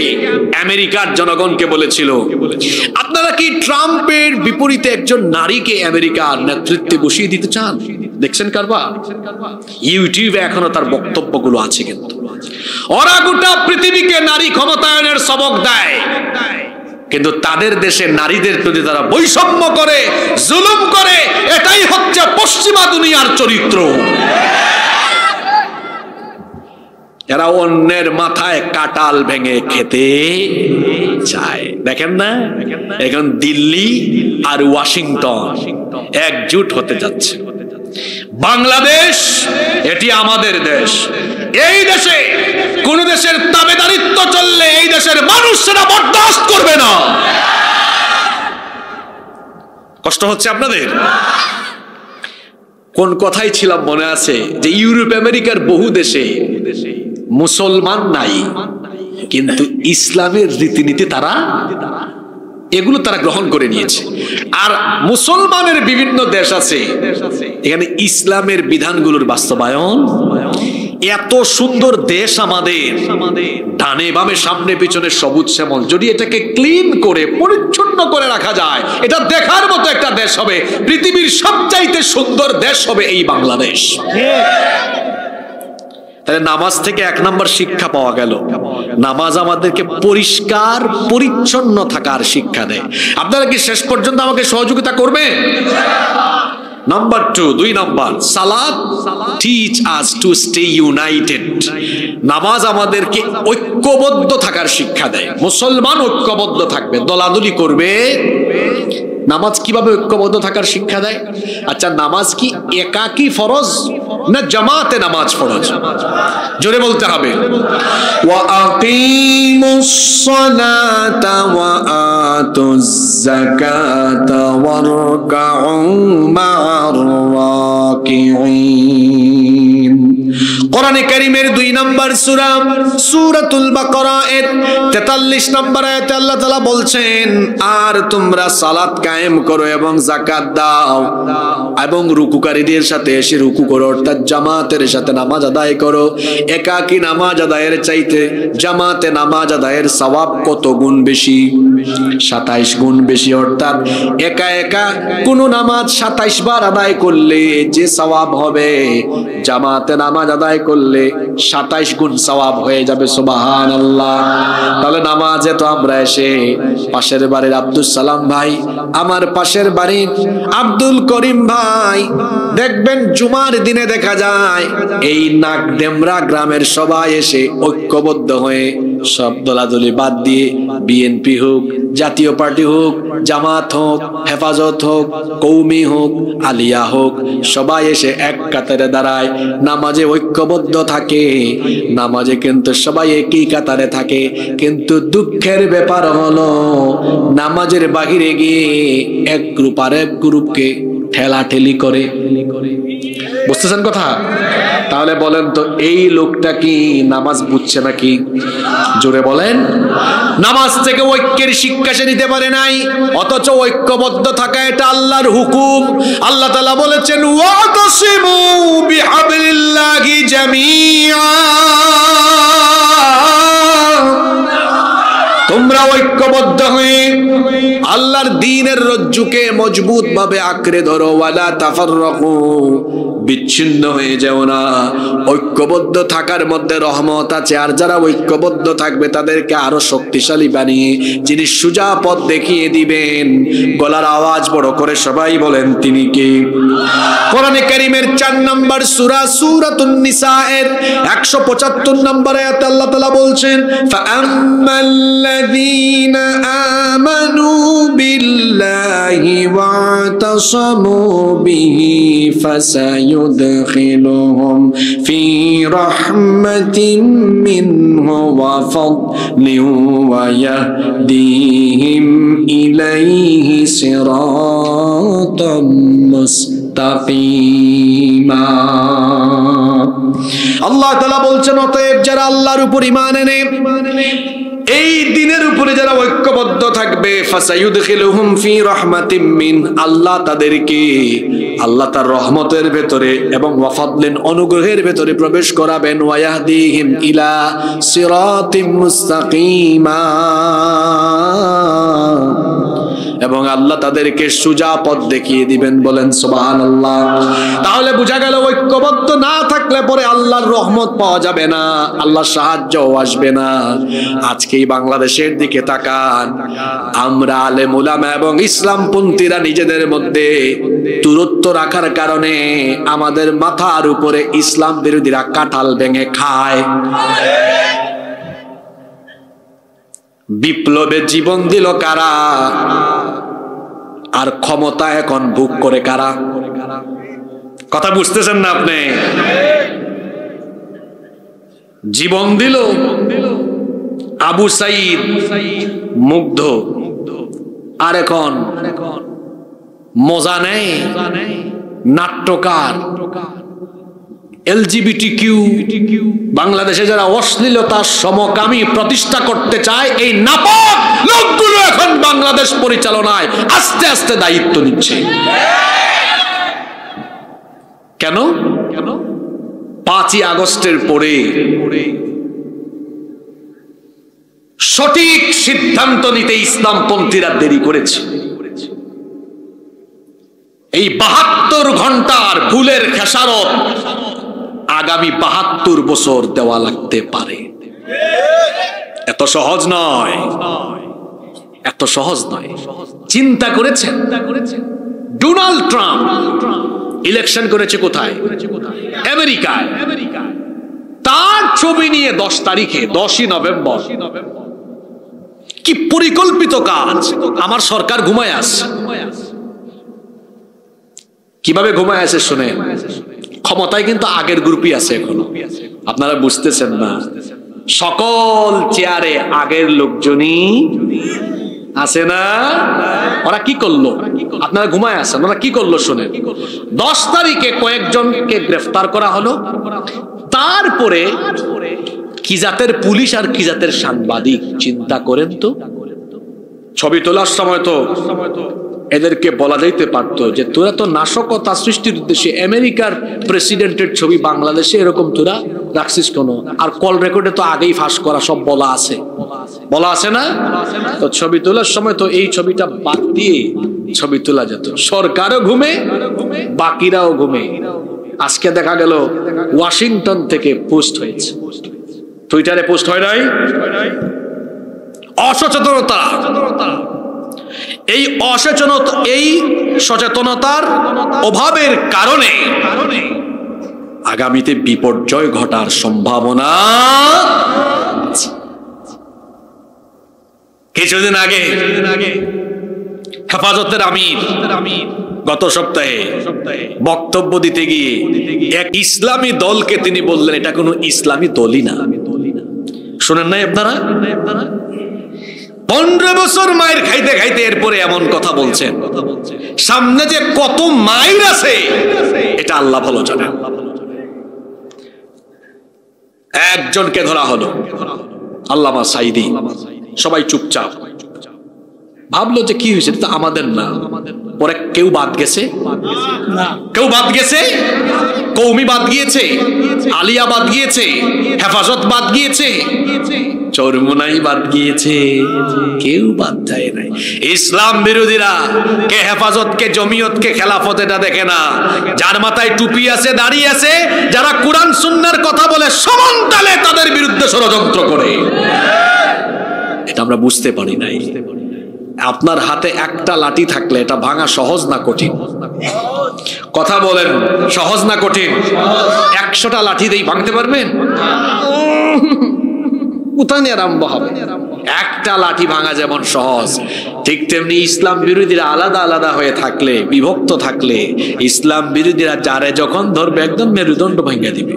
আমেরিকার জনগণকে বলেছিল, আপনারা কি ট্রাম্পের বিপরীতে একজন নারীকে আমেরিকার নেতৃত্বে বসিয়ে দিতে চান? দেখছেন কারবা? ইউটিউবে এখনো তার বক্তব্যগুলো আছে। কিন্তু ওরা গোটা পৃথিবীকে নারী ক্ষমতায়নের সবক দেয়, কিন্তু তাদের দেশে নারীদের প্রতি তারা বৈষম্য করে, জুলুম করে। এটাই হচ্ছে পশ্চিমা দুনিয়ার চরিত্র। এরা অন্যের মাথায় কাটাল ভেঙে খেতে চায়। দেখেন না, এখন দিল্লি আর ওয়াশিংটন একজুট হতে যাচ্ছে। বাংলাদেশ এটি আমাদের দেশ। এই দেশে কোন দেশের তাবেদারিত্ব চললে এই দেশের মানুষ সেটা বরদাস্ত করবে না। কষ্ট হচ্ছে আপনাদের? কোন কথাই ছিলাম মনে আছে যে ইউরোপ আমেরিকার বহু দেশে মুসলমান নাই, কিন্তু ইসলামের রীতিনীতি তারা এগুলো তারা গ্রহণ করে নিয়েছে। আর মুসলমানের বিভিন্ন দেশ আছে, এখানে ইসলামের বিধানগুলোর বাস্তবায়ন। এত সুন্দর দেশ আমাদের, ডানে বামে সামনে পিছনে সবুজ শ্যামল। যদি এটাকে ক্লিন করে পরিচ্ছন্ন করে রাখা যায়, এটা দেখার মতো একটা দেশ হবে। পৃথিবীর সবচাইতে সুন্দর দেশ হবে এই বাংলাদেশ। তাহলে নামাজ থেকে এক নম্বর শিক্ষা পাওয়া গেল, নামাজ আমাদেরকে পরিষ্কার পরিচ্ছন্ন থাকার শিক্ষা দেয়। আপনারা কি শেষ পর্যন্ত আমাকে সহযোগিতা করবেন? নাম্বার 2, 2 নাম্বার, সালাত teach us to stay United. নামাজ আমাদেরকে ঐক্যবদ্ধ থাকার শিক্ষা দেয়। মুসলমান ঐক্যবদ্ধ থাকবে, দলাদলি করবে। নামাজ কিভাবে ঐক্যবদ্ধ থাকার শিক্ষা দেয়? আচ্ছা, নামাজ কি একাকী ফরজ না জামাতে নামাজ ফরজ? জোরে বলতে হবে। ওয়া আকিমুস সালাতা ওয়া আতুজ যাকাতা ওয়ারকাউ মা'আর রাকিঈন। কোরআনে কারীমের 2 নম্বর সূরা সূরাতুল বাকারা এর 43 নম্বর আয়াতে আল্লাহ তাআলা বলছেন, আর তোমরা সালাত কায়েম করো এবং যাকাত দাও এবং রুকুকারীদের সাথে এসে রুকু করো, অর্থাৎ জামাতের সাথে নামাজ আদায় করো। একাকী নামাজ আদায়ের চাইতে জামাতে নামাজ আদায়ের সওয়াব কত গুণ বেশি? 27 গুণ বেশি। অর্থাৎ একা একা কোন নামাজ 27 বার আদায় করলে যে সওয়াব হবে, জামাতে নামাজ আদায় করলে 27 গুণ সওয়াব হয়ে যাবে। সুবহানাল্লাহ। তাহলে নামাজে তো আমরা এসে পাশের বাড়ির আব্দুল সালাম ভাই, আমার পাশের বাড়ির আব্দুল করিম ভাই, দেখবেন জুমার দিনে দেখা যায় এই নাকডেমরা গ্রামের সবাই এসে ঐক্যবদ্ধ হয়ে সব দলাদলি বাদ দিয়ে, বিএনপি হোক, জাতীয় পার্টি হোক, জামাত হোক, হেফাজত হোক, কৌমি হোক, আলিয়া হোক, সবাই এসে এক কাতারে দাঁড়ায়, নামাজে ঐক্যবদ্ধ থাকে। নামাজে কিন্তু সবাই একই কাতারে থাকে, কিন্তু দুঃখের ব্যাপার হলো নামাজের বাহিরে গিয়ে এক গ্রুপ আর এক গ্রুপকে ঠেলাঠেলি করে। বুঝতেছেন কথা? তাহলে বলেন তো, এই লোকটা কি নামাজ বুঝছে নাকি? জোরে বলেন। নামাজ থেকে ঐক্যের শিক্ষা সে নিতে পারে নাই, অথচ ঐক্যবদ্ধ থাকা এটা আল্লাহর হুকুম। আল্লাহ তাআলা বলেছেন, ওয়াতাসিমু বিহাবলিল্লাহি জামিআ, তোমরা ঐক্যবদ্ধ হয়ে আল্লাহর দ্বীনের রজ্জুকে মজবুত ভাবে আঁকড়ে ধরো। ওয়ালা তাফাররাকু, বিচ্ছিন্ন হয়ে যাও না। ঐক্যবদ্ধ থাকার মধ্যে রহমত আছে। আর যারা ঐক্যবদ্ধ থাকবে তাদেরকে আরো শক্তিশালী বানিয়ে যিনি সোজা পথ দেখিয়ে দিবেন, গলার আওয়াজ বড় করে সবাই বলেন তিনি কে? কোরআনে কারীমের 4 নম্বর সূরা সূরাতুন নিসা এর 175 নম্বর আয়াতে আল্লাহ তাআলা বলছেন, ফাআম্মাল্লাযীনা আমানু বিল্লাহি ওয়াতাসামু বিহি ফাসায়ুদখিলুহুম ফি রাহমাতিন মিনহু ওয়া ফাদলিন ওয়া ইয়াহদিহিম ইলাইহি সিরাতাম মুস্তাকিমা। আল্লাহ তাআলা বলছেন, অতএব যারা আল্লাহর উপর ঈমান আনে, এই দিনের উপরে যারা ঐক্যবদ্ধ থাকবে, ফাসায়ুদখিলুহুম ফি রাহমাতিম মিন, আল্লাহ তাদেরকে আল্লাহ তার রহমতের ভেতরে এবং ওয়া ফাদলিন অনুগ্রহের ভেতরে প্রবেশ করাবেন, ওয়া ইয়াহদিহিম ইলা সিরাতিম মুস্তাকিমা, এবং আল্লাহ তাদেরকে সোজা পথ দেখিয়ে দিবেন। বলেন সুবহানাল্লাহ। তাহলে বোঝা গেল ঐক্যবদ্ধ না থাকলে পরে আল্লাহর রহমত পাওয়া যাবে না, আল্লাহর সাহায্যও আসবে না। আজকেই বাংলাদেশের দিকে তাকান, আমরা আলেম উলামা এবং ইসলামপন্থীরা নিজেদের মধ্যে দূরত্ব রাখার কারণে আমাদের মাথার উপরে ইসলাম বিরোধীরা কাঁঠাল ভেঙে খায়। বিপ্লবে জীবন দিল কারা, আর ক্ষমতা এখন ভোগ করে কারা? কথা বুঝতেছেন না আপনি? জীবন দিল আবু সাইদ মুগ্ধ, আর এখন মজা নেই নাট্যকার LGBTQ। বাংলাদেশে যারা অশ্লীলতার সমকামী প্রতিষ্ঠা করতে চায়, এই নাপাক লোকগুলো এখন বাংলাদেশ পরিচালনায় আস্তে আস্তে দায়িত্ব নিচ্ছে। কেন? 5ই আগস্টের পরে সঠিক সিদ্ধান্ত নিতে ইসলামপন্থীরা দেরি করেছে। এই 72 ঘন্টার ভুলের খেসারত আগামী 72 বছর দেওয়া লাগতে পারে। এত সহজ নয়, এত সহজ নয়। চিন্তা করেছেন ডোনাল্ড ট্রাম্প ইলেকশন করেছে কোথায়? আমেরিকায়। তার ছবি নিয়ে 10 তারিখে 10ই নভেম্বর কি পরিকল্পিত কাজ! আমার সরকার ঘুমায় আছে। কিভাবে ঘুমায় আছে শুনে, ক্ষমতায় কিন্তু আগের গ্রুপই আছে এখনো, আপনারা বুঝতেছেন না। সকল চেয়ারে আগের লোকজনই আছে না? ওরা কি করলো? আপনারা ঘুমায় আছেন, ওরা কি করলো শুনেন। 10 তারিখে কয়েকজনকে গ্রেফতার করা হলো। তারপরে কি জাতের পুলিশ আর কি জাতের সাংবাদিক, চিন্তা করেন তো। ছবি তোলার সময় তো এদেরকে বলা যাইতে পারতো যে তোরা তো নাশকতা সৃষ্টির উদ্দেশ্যে আমেরিকার প্রেসিডেন্টের ছবি বাংলাদেশে এরকম তোরা রাখছিস কেন? আর কল রেকর্ডে তো আগেই ফাঁস করা সব বলা আছে না? তো ছবি তোলার সময় তো এই ছবিটা বাদ দিয়ে ছবি তোলা যেত। সরকারও ঘুমে, বাকিরাও ঘুমে। আজকে দেখা গেল ওয়াশিংটন থেকে পোস্ট হয়েছে, টুইটারে পোস্ট হয় নাই। অসচেতনতা, এই সচেতনতার অভাবের কারণে আগামীতে বিপর্যয় ঘটার সম্ভাবনা। কিছুদিন আগে হেফাজতের আমির গত সপ্তাহে বক্তব্য দিতে গিয়ে এক ইসলামী দলকে তিনি বললেন এটা কোনো ইসলামী দলই না। শুনেন নাই আপনারা? 15 বছর মায়ের খাইতে খাইতে এরপরে এমন কথা বলছেন। সামনে যে কত মায়ের আছে এটা আল্লাহ ভালো জানেন। একজনকে ধরা হলো, আল্লামা সাইদি। সবাই চুপচাপ, ভাবলো যে কি হয়েছে, এটা আমাদের না। পরে কেউ বাদ গেছে, কেউ বাদ গেছে। কৌমি বাদ গিয়েছে, আলিয়া বাদ গিয়েছে, হেফাজত বাদ গিয়েছে, চরমোনাই বাদ গিয়েছে, কেউ বাদ যায় নাই। ইসলাম বিরোধীরা কে হেফাজত, কে জমিয়ত, কে খেলাফত এটা দেখে না। যার মাথায় টুপি আছে, দাড়ি আছে, যারা কুরআন সুন্নাহর কথা বলে সমান তালে তাদের বিরুদ্ধে ষড়যন্ত্র করে, এটা আমরা বুঝতে পারি নাই। আপনার হাতে একটা লাঠি থাকলে এটা ভাঙা সহজ না কঠিন? কথা বলেন, সহজ না কঠিন? 100টা লাঠি দিয়ে ভাঙতে পারবেন? উঠানে আরম্ভ হবে। একটা লাঠি ভাঙা যেমন সহজ, ঠিক তেমনি ইসলাম বিরোধীরা আলাদা আলাদা হয়ে থাকলে, বিভক্ত থাকলে, ইসলাম বিরোধীরা যারে যখন ধরবে একদম মেরুদণ্ড ভাঙা দিবে।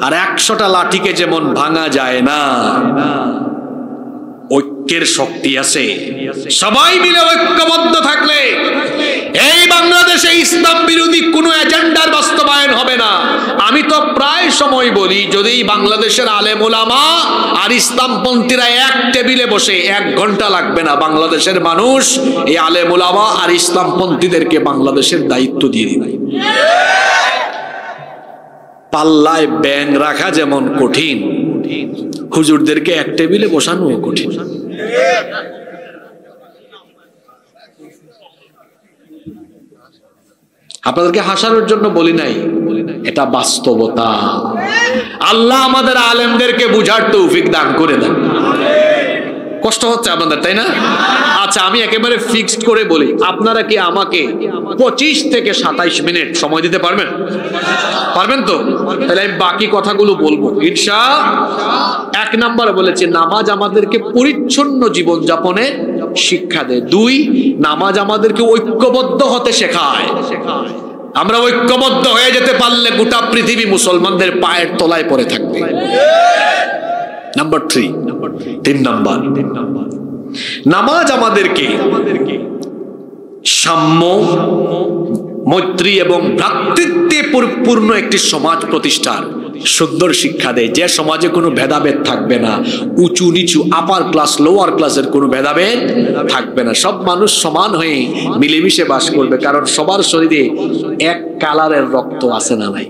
আর 100টা লাঠিকে যেমন ভাঙা যায় না, ঐক্যের শক্তি আছে। সবাই মিলে ঐক্যবদ্ধ থাকলে এই বাংলাদেশে ইসলাম বিরোধী কোনো এজেন্ডার বাস্তবায়ন হবে না। আমি তো প্রায় সময় বলি, যদি বাংলাদেশের আলেম ওলামা আর ইসলামপন্থীরা এক টেবিলে বসে 1 ঘন্টা লাগবে না, বাংলাদেশের মানুষ এই আলেম ওলামা আর ইসলামপন্থীদেরকে বাংলাদেশের দায়িত্ব দিয়ে দিবে। পাল্লায় ব্যাং রাখা যেমন কঠিন, হুজুরদেরকে এক টেবিলে বসানো কঠিন। আপনাদেরকে হাসানোর জন্য বলি নাই, এটা বাস্তবতা। আল্লাহ আমাদের আলেমদেরকে বুঝার তৌফিক দান করে দেন। কষ্ট হচ্ছে আপনাদের, তাই না? আচ্ছা, আমি একেবারে ফিক্সড করে বলি, আপনারা কি আমাকে 25 থেকে 27 মিনিট সময় দিতে পারবেন? পারবেন তো? তাহলে আমি বাকি কথাগুলো বলবো ইনশাআল্লাহ। 1 নম্বরে বলেছে নামাজ আমাদেরকে পরিচ্ছন্ন জীবন যাপনের শিক্ষা দেয়। 2, নামাজ আমাদেরকে ঐক্যবদ্ধ হতে শেখায়। আমরা ঐক্যবদ্ধ হয়ে যেতে পারলে গোটা পৃথিবী মুসলমানদের পায়ের তলায় পড়ে থাকবে। নাম্বার 3 নাম্বার, নামাজ আমাদেরকে সাম্য, মৈত্রী এবং ভ্রাতৃত্বে পরিপূর্ণ একটি সমাজ প্রতিষ্ঠার সুন্দর শিক্ষা দেয়, যে সমাজে কোনো ভেদাভেদ থাকবে না, উঁচু নিচু, আপার ক্লাস লোয়ার ক্লাসের কোনো ভেদাভেদ থাকবে না। সব মানুষ সমান হয়ে মিলেমিশে বাস করবে, কারণ সবার শরীরে এক কালারের রক্ত আছে না নাই?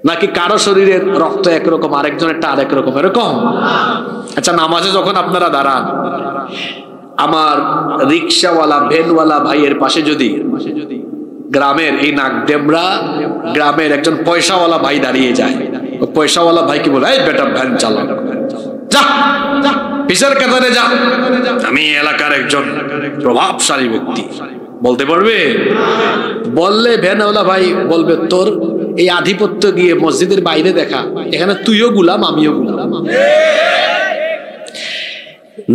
নাকি কারো শরীরের রক্ত একরকম, আরেকজনেরটা আরেক রকম, এরকম? আচ্ছা, নামাজে যখন আপনারা দাঁড়ান, আমার রিক্সাওয়ালা ভ্যানওয়ালা ভাইয়ের পাশে যদি গ্রামের এই নাকডেমরা গ্রামের একজন পয়সাওয়ালা ভাই দাঁড়িয়ে যায়, পয়সাওয়ালা ভাই কি বলে, এই বেটা ভ্যান চালা, যা পিছের কাতারে যা, আমি এলাকার একজন প্রভাবশালী ব্যক্তি, বলতে পারবে? বললে ভ্যানওয়ালা ভাই বলবে, তোর এই আধিপত্য গিয়ে মসজিদের বাইরে দেখা, এখানে তুইও গুলাম আমিও গুলাম।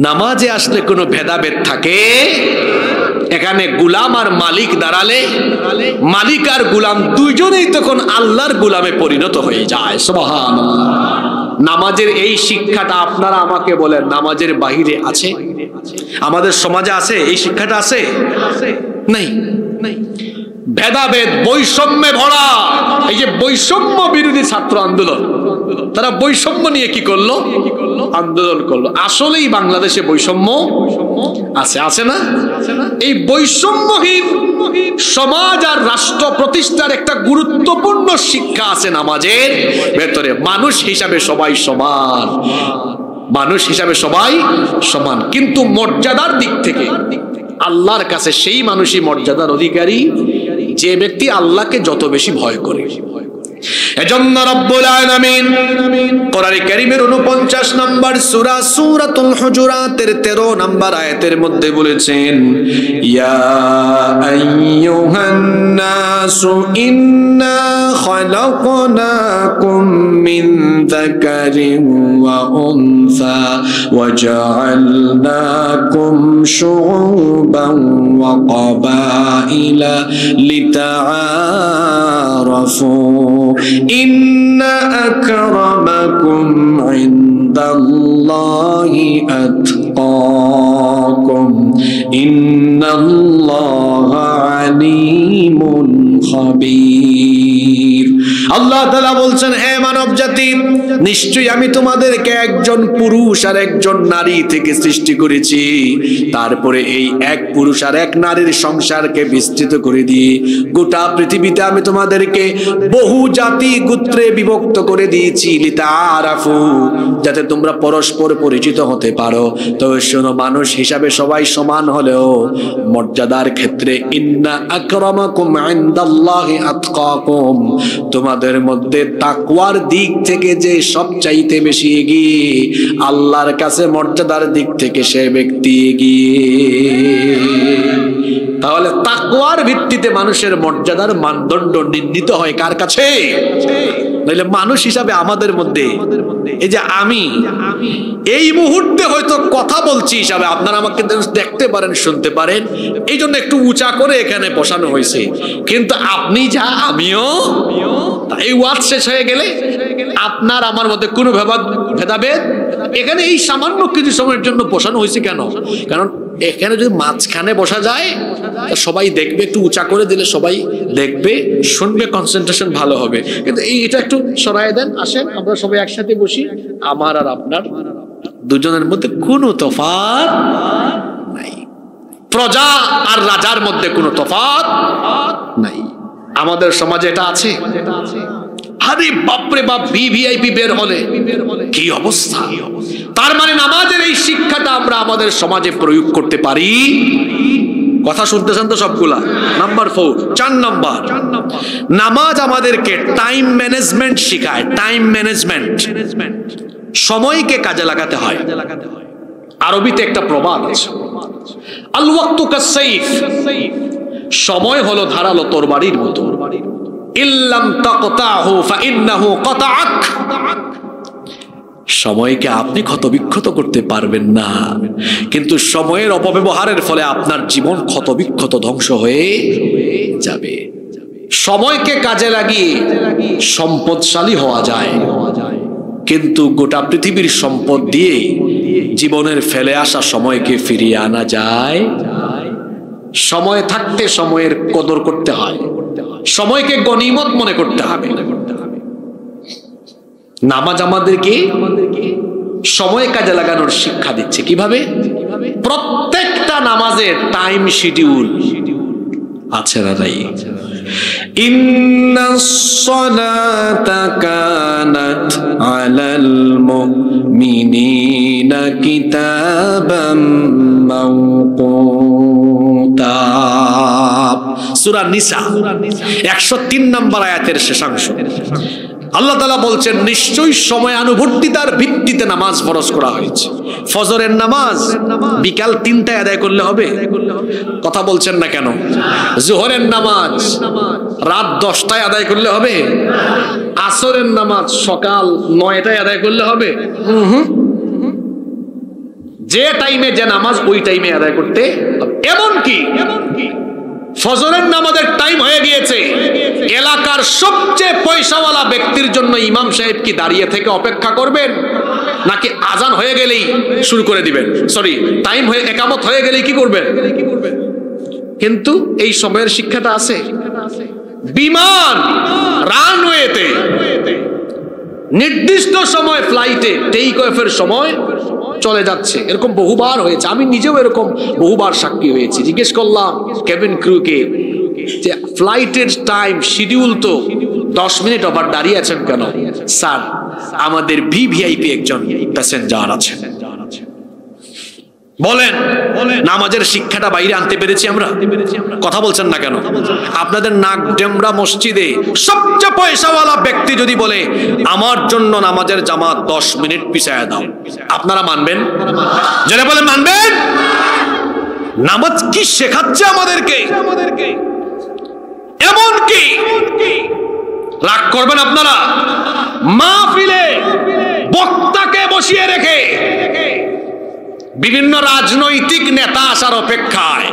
নামাজে আসলে কোনো ভেদাভেদ থাকে? এখানে গুলাম আর মালিক দাঁড়ালে মালিক আর গুলাম দুইজনেই তখন আল্লাহর গুলামে পরিণত হয়ে যায়। সুবহানাল্লাহ। নামাজের এই শিক্ষাটা আপনারা আমাকে বলেন, নামাজের বাহিরে আছে? আমাদের সমাজে আছে এই শিক্ষাটা? আছে? নাই। ভেদাভেদ, বৈষম্যে ভরা এই যে বৈষম্য বিরোধী ছাত্র আন্দোলন, তারা বৈষম্য নিয়ে কি করলো? আন্দোলন করলো। আসলেই বাংলাদেশে বৈষম্য আছে, আছে না? এই বৈষম্যহীন সমাজ আর রাষ্ট্র প্রতিষ্ঠার একটা গুরুত্বপূর্ণ শিক্ষা আছে নামাজের ভেতরে। মানুষ হিসাবে সবাই সমান, মানুষ হিসাবে সবাই সমান, কিন্তু মর্যাদার দিক থেকে আল্লাহর কাছে সেই মানুষই মর্যাদার অধিকারী যে ব্যক্তি আল্লাহকে যত বেশি ভয় করে। এজন্য রব্বুল আলামিন কোরআন কারীমের 49 নম্বর সূরা সূরাতুল হুজুরাতের 13 নম্বর আয়াতের মধ্যে বলেছেন, ইয়া আইয়ুহান নাসু ইন্না খালাকনাকুম মিন যাকারিন ওয়া উনসা ওয়া জাআলনাকুম শুউবান ওয়া ক্বাবাইলা লিতাআরাফু ইন্না আকরামাকুম ইনদাল্লাহি আতকাকুম ইন্নাল্লাহা আলীমুন খাবীর। আল্লাহ তাআলা বলছেন, হে মানব জাতি, নিশ্চয়ই আমি তোমাদেরকে একজন পুরুষ আর একজন নারী থেকে সৃষ্টি করেছি। তারপরে এই এক পুরুষ আর এক নারীর সংসারকে বিস্তৃত করে দিয়ে গোটা পৃথিবীতে আমি তোমাদেরকে বহু জাতি গোত্রে বিভক্ত করে দিয়েছি, লিতাআরাফু, যাতে তোমরা পরস্পর পরিচিত হতে পারো। তো শোনো, মানুষ হিসাবে সবাই সমান হলেও মর্যাদার ক্ষেত্রে ইন্না আকরামাকুম ইনদাল্লাহি আতকাকুম, তোমাদের মধ্যে তাকওয়ার দিক থেকে যে সবচাইতে বেশি এগিয়ে, আল্লাহর কাছে মর্যাদার দিক থেকে সে ব্যক্তি এগিয়ে। তাহলে তাকওয়ার ভিত্তিতে মানুষের মর্যাদার মানদণ্ড নির্ণীত হয় কার কাছে? নাইলে মানুষ হিসাবে আমাদের মধ্যে এই যে আমি এই মুহূর্তে হয়তো কথা বলছি হিসাবে আপনারা আমাকে দেখতে পারেন, শুনতে পারেন, এই জন্য একটু উঁচা করে এখানে বসানো হয়েছে। কিন্তু আপনি যা, আমিও, এই ওয়াজ শেষ হয়ে গেলে আপনার আমার মধ্যে কোনো ভেদাভেদ এখানে এই সামান্য কিছু সময়ের জন্য বসানো হয়েছে। কেন? কারণ এখানে যদি মাঝখানে বসা যায় সবাই দেখবে, একটু উঁচা করে দিলে সবাই দেখবে, শুনবে, কনসেন্ট্রেশন ভালো হবে। কিন্তু এটা একটু সরাই দেন, আসেন আমরা সবাই একসাথে বসি। আমার আর আপনার দুজনের মধ্যে কোনো তফাৎ নাই, প্রজা আর রাজার মধ্যে কোনো তফাৎ নাই। আমাদের সমাজে এটা আছে। আরে বাপরে বাপ, ভিভিআইপি বের হলে কি অবস্থা! তার মানে নামাজের এই শিক্ষাটা আমরা আমাদের সমাজে প্রয়োগ করতে পারি। কথা শুনতেছেন তো সবগুলা? নাম্বার 4, 4 নাম্বার, নামাজ আমাদেরকে টাইম ম্যানেজমেন্ট শেখায়। টাইম ম্যানেজমেন্ট, সময়কে কাজে লাগাতে হয়। আরবিতে একটা প্রবাদ আছে, আল ওয়াক্তু কাস-সাইফ, সময় হলো ধারালো তরবারির মতো, ইল্লাম তাকতাহু ফাইন্নাহু কাতাআক, সময়কে আপনি ক্ষতবিক্ষত করতে পারবেন না, কিন্তু সময়ের অপব্যবহারের ফলে আপনার জীবন ক্ষতবিক্ষত, ধ্বংস হয়ে যাবে। সময়কে কাজে লাগিয়ে সম্পদশালী হওয়া যায়, কিন্তু গোটা পৃথিবীর সম্পদ দিয়ে জীবনের ফেলে আসা সময়কে ফিরিয়ে আনা যায়? সময় থাকতে সময়ের কদর করতে হয়, সময়কে গনিমত মনে করতে হবে। নামাজ আমাদেরকে সময় কাজে লাগানোর শিক্ষা দিচ্ছে। কিভাবে? প্রত্যেকটা নামাজের টাইম শিডিউল আছে না নাই? ইন্নাস সালাতা কানাত আলাল মুমিনিনা কিতাবাম মাওকুতা, সূরা নিসা 103 নম্বর আয়াতের শেষাংশ। আল্লাহ তাআলা বলছেন, নিশ্চয়ই সময়ানুবর্তিতার ভিত্তিতে নামাজ ফরজ করা হয়েছে। ফজরের নামাজ বিকাল 3টায় আদায় করলে হবে? কথা বলছেন না কেন? জোহরের নামাজ রাত 10টায় আদায় করলে হবে? আসরের নামাজ সকাল 9টায় আদায় করলে হবে? যে টাইমে যে নামাজ ওই টাইমে আদায় করতে হবে। এমনকি ফজরের নামাজের টাইম হয়ে গিয়েছে, এলাকার সবচেয়ে পয়সাওয়ালা ব্যক্তির জন্য ইমাম সাহেব কি দাঁড়িয়ে থেকে অপেক্ষা করবেন, নাকি আজান হয়ে গেলেই শুরু করে দিবেন? সরি, টাইম হয়ে একামত হয়ে গেলেই কি করবেন? কিন্তু এই সময়ের শিক্ষাটা আছে। বিমান রানওয়েতে নির্দিষ্ট সময়, ফ্লাইটে টেক অফের সময় চলে যাচ্ছে, এরকম বহুবার হয়েছে। আমি নিজেও এরকম বহুবার সাক্ষী হয়েছি। জিজ্ঞেস করলাম কেবিন ক্রুকে যে ফ্লাইটের টাইম শিডিউল তো 10 মিনিট ওভার, দাঁড়িয়ে আছেন কেন? স্যার, আমাদের ভিভিআইপি একজন প্যাসেঞ্জার আছে। বলেন, নামাজের শিক্ষাটা বাইরে আনতে পেরেছি আমরা? কথা বলছেন না কেন? আপনাদের নাগডেমরা মসজিদে সবচেয়ে পয়সাওয়ালা ব্যক্তি যদি বলে আমার জন্য নামাজের জামাত 10 মিনিট পিছায়া দাও, আপনারা মানবেন? যারা বলেন মানবেন? নামাজ কি শেখাচ্ছে আমাদেরকে? এমন কি রাগ করবেন আপনারা? মাহফিলে বক্তাকে বসিয়ে রেখে বিভিন্ন রাজনৈতিক নেতা আসার অপেক্ষায়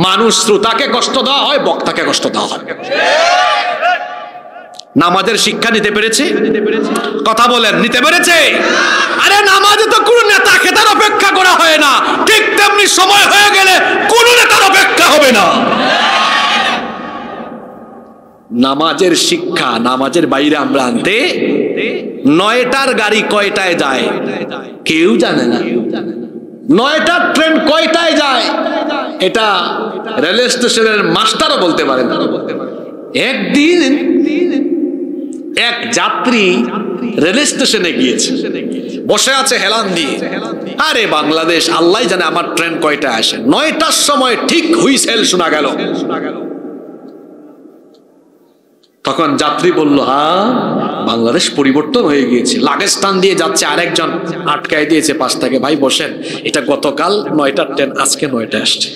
মানুষ শ্রোতাকে কষ্ট দেওয়া হয়, বক্তাকে কষ্ট দেওয়া হয়। নামাজের শিক্ষা নিতে পেরেছে? কথা বলেন, নিতে পেরেছে? আরে নামাজে তো কোনো নেতা খেতার অপেক্ষা করা হয় না, ঠিক তেমনি সময় হয়ে গেলে কোনো নেতার অপেক্ষা হবে না। নামাজের শিক্ষা নামাজের বাইরে আমরা আনতে, 9টার গাড়ি কয়টায় যায় কেউ জানে না, 9টার ট্রেন কয়টায় যায় এটা রেল স্টেশনের মাস্টারও বলতে পারে না। একদিন এক যাত্রী রেল স্টেশনে গিয়েছে, বসে আছে হেলান দিয়ে, আরে বাংলাদেশ আল্লাহ জানে আমার ট্রেন কয়টায় আসে। 9টার সময় ঠিক হুইসেল শোনা গেল। তখন যাত্রী বলল, হ্যাঁ বাংলাদেশ পরিবর্তন হয়ে গিয়েছে। লাগেজ টান দিয়ে যাচ্ছে, আরেকজন আটকায় দিয়েছে পাশ থেকে, ভাই বসেন, এটা গতকাল 9টার ট্রেন, আজকে 9টায় আসছে।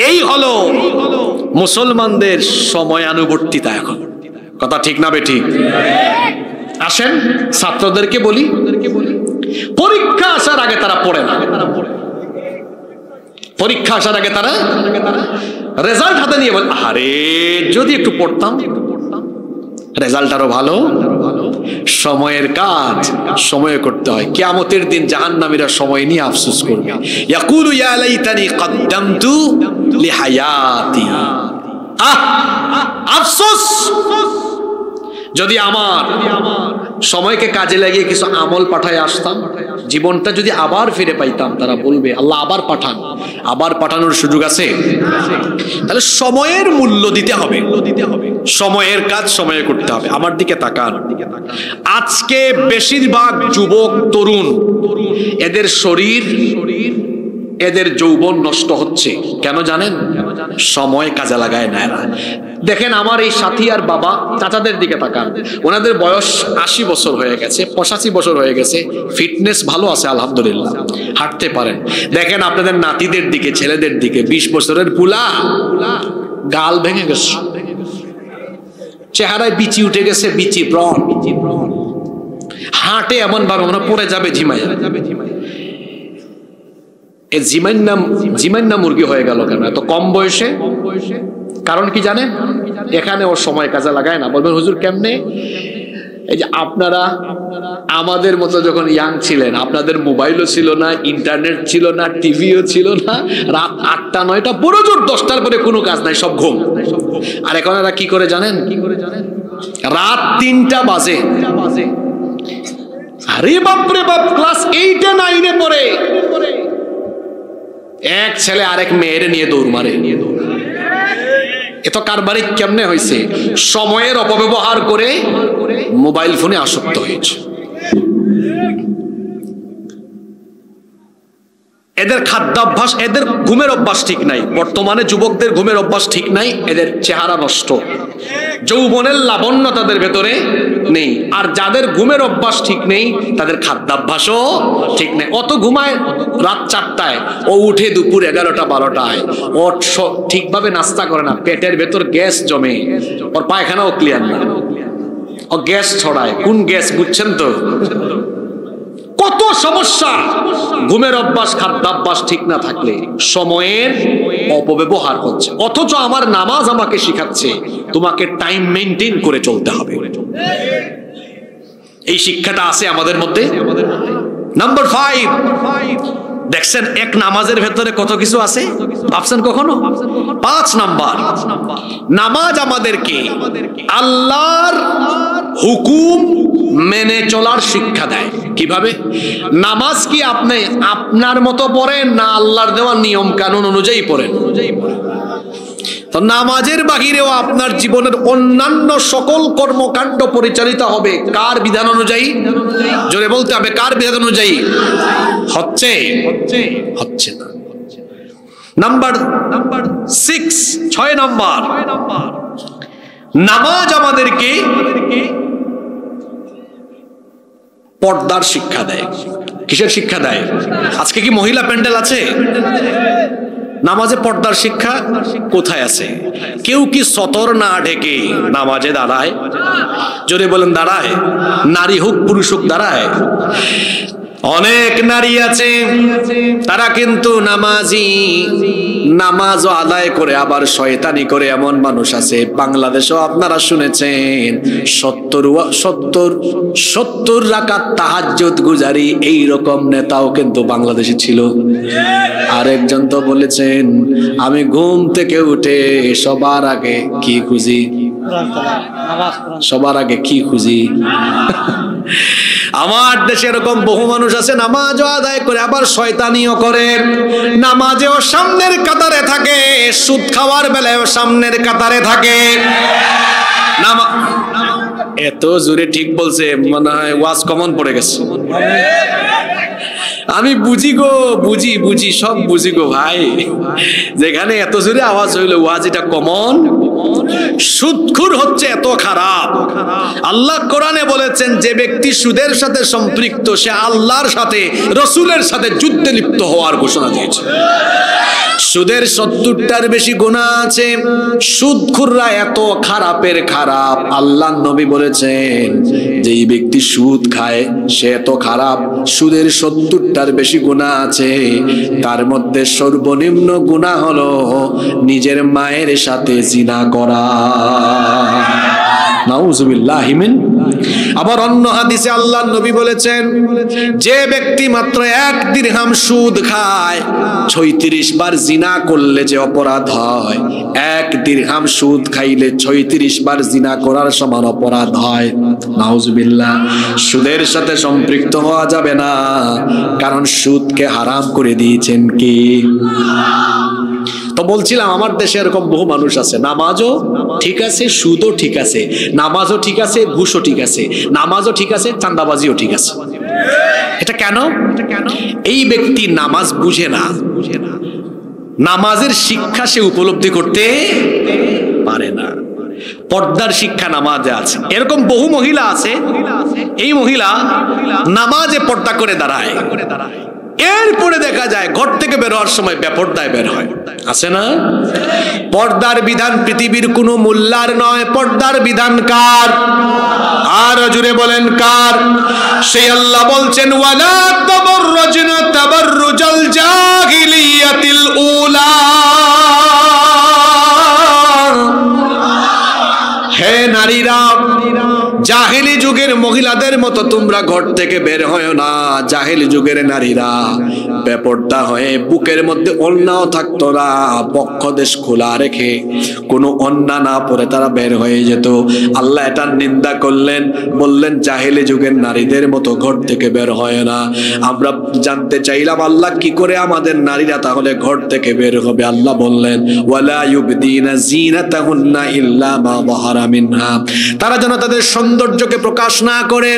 এই হলো মুসলমানদের সময়ানুবর্তিতা। এখন কথা ঠিক না বেঠিক? আসেন ছাত্রদেরকে বলি, পরীক্ষা আসার আগে তারা পড়ে না, পরীক্ষা আসার আগে তারা রেজাল্ট হাতে নিয়ে বলে, আরে যদি একটু পড়তাম রেজাল্ট আরো ভালো। সময়ের কাজ সময়ে করতে হয়। কিয়ামতের দিন জাহান্নামীরা সময় নিয়ে আফসোস করবে, ইয়াকুলু ইয়া লাইতানি কদ্দামতু লিহায়াতি, আফসোস যদি আমার সময়কে কাজে লাগিয়ে কিছু আমল পাঠায় আসতাম, জীবনটা যদি আবার ফিরে পাইতাম। তারা বলবে, আল্লাহ আবার পাঠান। আবার পাঠানোর সুযোগ আছে? তাহলে সময়ের মূল্য দিতে হবে, সময়ের কাজ সময়ে করতে হবে। আমার দিকে তাকান, আজকে বেশিরভাগ যুবক তরুণ, এদের শরীর এদের যৌবন নষ্ট হচ্ছে কেন জানেন? সময় কাজে লাগায় না এরা। দেখেন আমার এই সাথী আর বাবা চাচাদের দিকে তাকান, ওনাদের বয়স 80 বছর হয়ে গেছে, 85 বছর হয়ে গেছে, ফিটনেস ভালো আছে আলহামদুলিল্লাহ, হাঁটতে পারেন। দেখেন আপনাদের নাতিদের দিকে, ছেলেদের দিকে, 20 বছরের পুলা, গাল ভেঙে গেছে, চেহারায় বিচি উঠে গেছে, বিচি ব্রণ, হাঁটে এমন ভাবে মনে পড়ে যাবে ঝিমাই। এই জিমাইন্না মুরগি হয়ে গেল কেন এত কম বয়সে? কারণ কি জানেন? এখানে ওর সময় কাজে লাগায় না। বলবেন হুজুর কেমনে? এই যে আপনারা আমাদের মতো যখন ইয়াং ছিলেন, আপনাদের মোবাইলও ছিল না, ইন্টারনেট ছিল না, টিভিও ছিল না, রাত 8টা 9টা বড় জোর 10টার পরে কোনো কাজ নাই, সব ঘুম। আর এখন এরা কি করে জানেন? রাত 3টা বাজে, আরে বাপরে বাপ, ক্লাস 8 9 পড়ে এক ছেলে আরেক মেয়ের নিয়ে দৌড় মারে। এত কারবারি কেমনে হয়েছে? সময়ের অপব্যবহার করে মোবাইল ফোনে আসক্ত হয়েছে। এদের খাদ্যাভ্যাস, এদের ঘুমের অভ্যাস ঠিক নাই। বর্তমানে যুবকদের ঘুমের অভ্যাস ঠিক নাই, এদের চেহারা নষ্ট, যৌবনের লাবণ্য তাদের ভেতরে নেই। আর যাদের ঘুমের অভ্যাস ঠিক নেই তাদের খাদ্যাভ্যাসও ঠিক নেই। অত ঘুমায় রাত 4টায়, ও উঠে দুপুর 11টা 12টায়, ও ঠিকভাবে নাস্তা করে না, পেটের ভেতর গ্যাস জমে, ওর পায়খানাও ক্লিয়ার না, ও গ্যাস ছড়ায়। কোন গ্যাস বুঝছেন তো? কত সমস্যা ঘুমের অভ্যাস, খাদ্যাভ্যাস ঠিক না থাকলে সময়ের অপব্যবহার হচ্ছে। অথচ আমার নামাজ আমাকে শিখাচ্ছে তোমাকে টাইম মেইনটেইন করে চলতে হবে। এই শিক্ষাটা আছে আমাদের মধ্যে। নাম্বার 5, দেখছেন এক নামাজের ভেতরে কত কিছু আছে, ভাবছেন কখনো? 5 নাম্বার, নামাজ আমাদেরকে আল্লাহর হুকুম মেনে চলার শিক্ষা দেয়। কিভাবে? নামাজ কি আপনি আপনার মতো পড়েন না আল্লাহর দেওয়া নিয়ম কানুন অনুযায়ী পড়েন? তো নামাজের বাহিরেও আপনার জীবনের অন্যান্য সকল কর্মকাণ্ড পরিচালিত হবে কার বিধান অনুযায়ী? জোরে বলতে হবে, কার বিধান অনুযায়ী? হচ্ছে না। নাম্বার 6 নাম্বার, নামাজ আমাদেরকে পর্দার শিক্ষা দেয়। কিসের শিক্ষা দেয়? আজকে কি মহিলা প্যান্ডেল আছে? নামাজে পর্দার শিক্ষা কোথায় আছে? কেউ কি সতর না ঢেকে নামাজে দাঁড়ায়? জোরে বলেন দাঁড়ায়? নারী হোক পুরুষ হোক দাঁড়ায়? অনেক নারী আছে তারা কিন্তু নামাজি, নামাজও আদায় করে আবার শয়তানি করে, এমন মানুষ আছে। বাংলাদেশেও আপনারা শুনেছেন 70 রাকাত তাহাজ্জুদ গুজারি এইরকম নেতাও কিন্তু বাংলাদেশে ছিল। আরেকজন তো বলেছেন আমি ঘুম থেকে উঠে সবার আগে কি খুঁজি, সবার আগে কি খুঁজি। আমার দেশে এরকম বহু মানুষ আছে নামাজও আদায় করে আবার শয়তানিও করে, নামাজেও সামনের কাতারে থাকে, সুদ খাওয়ার বেলায়ও সামনের কাতারে থাকে। এত জোরে ঠিক বলছে মনে হয় ওয়াজ কমন পড়ে গেছে। আমি বুঝি গো, বুঝি বুঝি সব বুঝি গো ভাই, যেখানে এত জোরে আওয়াজ হইলো ওয়াজ এটা কমন। সুদখোর হচ্ছে এত খারাপ। আল্লাহ কোরআনে বলেছেন যে ব্যক্তি সুদের সাথে সম্পৃক্ত সে আল্লাহর সাথে রসুলের সাথে যুদ্ধে লিপ্ত হওয়ার ঘোষণা দিয়েছে। সুদের 70টার বেশি গুনাহ আছে। সুদখোররা এত খারাপের খারাপ, আল্লাহর নবী বলেছেন যে এই ব্যক্তি সুদ খায় সে এত খারাপ। সুদের 70টার বেশি গুনাহ আছে, তার মধ্যে সর্বনিম্ন গুনাহ হলো নিজের মায়ের সাথে জিনা করা। নাউযুবিল্লাহি মিন। আবার অন্য হাদিসে আল্লাহর নবী বলেছেন যে ব্যক্তি মাত্র 1 দিরহাম সুদ খায় 36 বার জিনা করলে যে অপরাধ হয়, 1 দিরহাম সুদ খাইলে 36 বার জিনা করার সমান অপরাধ হয়। নাউযুবিল্লাহ। সুদের সাথে সম্পৃক্ত হওয়া যাবে না, কারণ সুদকে হারাম করে দিয়েছেন কে? তো বলছিলাম আমার দেশে এরকম বহু মানুষ আছে, নামাজও ঠিক আছে, সুদও ঠিক আছে, নামাজও ঠিক আছে, ঘুষও ঠিক আছে, নামাজও ঠিক আছে, চাঁদাবাজিও ঠিক আছে। এটা কেন? এই ব্যক্তি নামাজ বুঝে না, নামাজের শিক্ষা সে উপলব্ধি করতে পারে না। পর্দার শিক্ষা নামাজে আছে। এরকম বহু মহিলা আছে, এই মহিলা নামাজে পর্দা করে দাঁড়ায়, এরপরে দেখা যায় ঘর থেকে বের হওয়ার সময় বেপরদায় বের হয়। আছে না? পর্দার বিধান পৃথিবীর কোনো মোল্লার নয়, পর্দার বিধান কার? আর জুড়ে বলেন কার? সেই আল্লাহ বলছেন ওয়ালা তাবাররুজনা তাবাররুজাল জাহিলিয়াতিল উলা। হে নারীরা, জাহেলি যুগের মহিলাদের মতো তোমরা ঘর থেকে বের হয় না। জাহেলি যুগের নারীরা বেপরদা হয়ে বুকের মধ্যে ওড়নাও থাকতো না, বক্ষদেশ খোলা রেখে কোনো ওড়না না পরে তারা বের হয়ে যেত। আল্লাহ এটার নিন্দা করলেন, বললেন জাহেলি যুগের নারীদের মতো ঘর থেকে বের হয় না। আমরা জানতে চাইলাম আল্লাহ কি করে আমাদের নারীরা তাহলে ঘর থেকে বের হবে? আল্লাহ বললেন ওয়ালা ইউবদিনা জিনাতাহুন্না ইল্লা মা যাহারা মিনহা। তারা যেন তাদের সৌন্দর্যকে প্রকাশ না করে,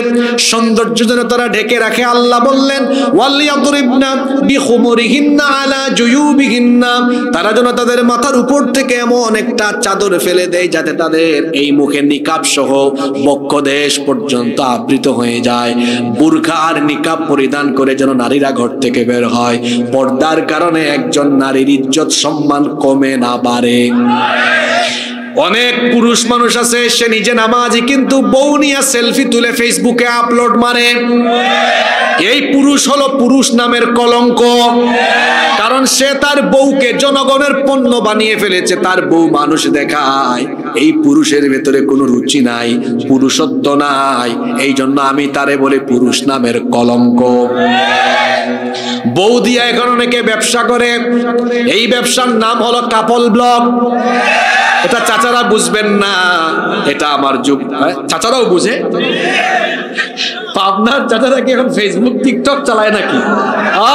সৌন্দর্য যেন তারা ঢেকে রাখে। আল্লাহ বললেন ওয়ালিয়াদরিবনা বিখুমুরিহিন্না আলা জুয়ুবিহিন্না। তারা যেন তাদের মাথার উপর থেকে এমন একটা চাদর ফেলে দেয় যাতে তাদের এই মুখে নিকাব সহ বক্ষদেশ পর্যন্ত আবৃত হয়ে যায়। বুরকা আর নিকাব পরিধান করে যেন নারীরা ঘর থেকে বের হয়। পর্দার কারণে একজন নারীর ইজ্জত সম্মান কমে না বাড়ে। অনেক পুরুষ মানুষ আছে সে নিজে নামাজি কিন্তু বউ নিয়ে সেলফি তুলে ফেসবুকে আপলোড মারে। এই পুরুষ হলো পুরুষ নামের কলঙ্ক, কারণ সে তার বউকে জনগণের পণ্য বানিয়ে ফেলেছে। তার বউ মানুষ দেখায়, এই পুরুষের ভেতরে কোনো রুচি নাই, পুরুষত্ব নাই। এই জন্য আমি তারে বলি পুরুষ নামের কলঙ্ক। বউ দিয়া এখন অনেকে ব্যবসা করে, এই ব্যবসার নাম হলো কাপল ব্লগ। এটা চাচারা বুঝবেন না, এটা আমার যুগ। চাচারাও বুঝে। আপনার চাচারা কি এখন ফেসবুক টিকটক চালায় নাকি?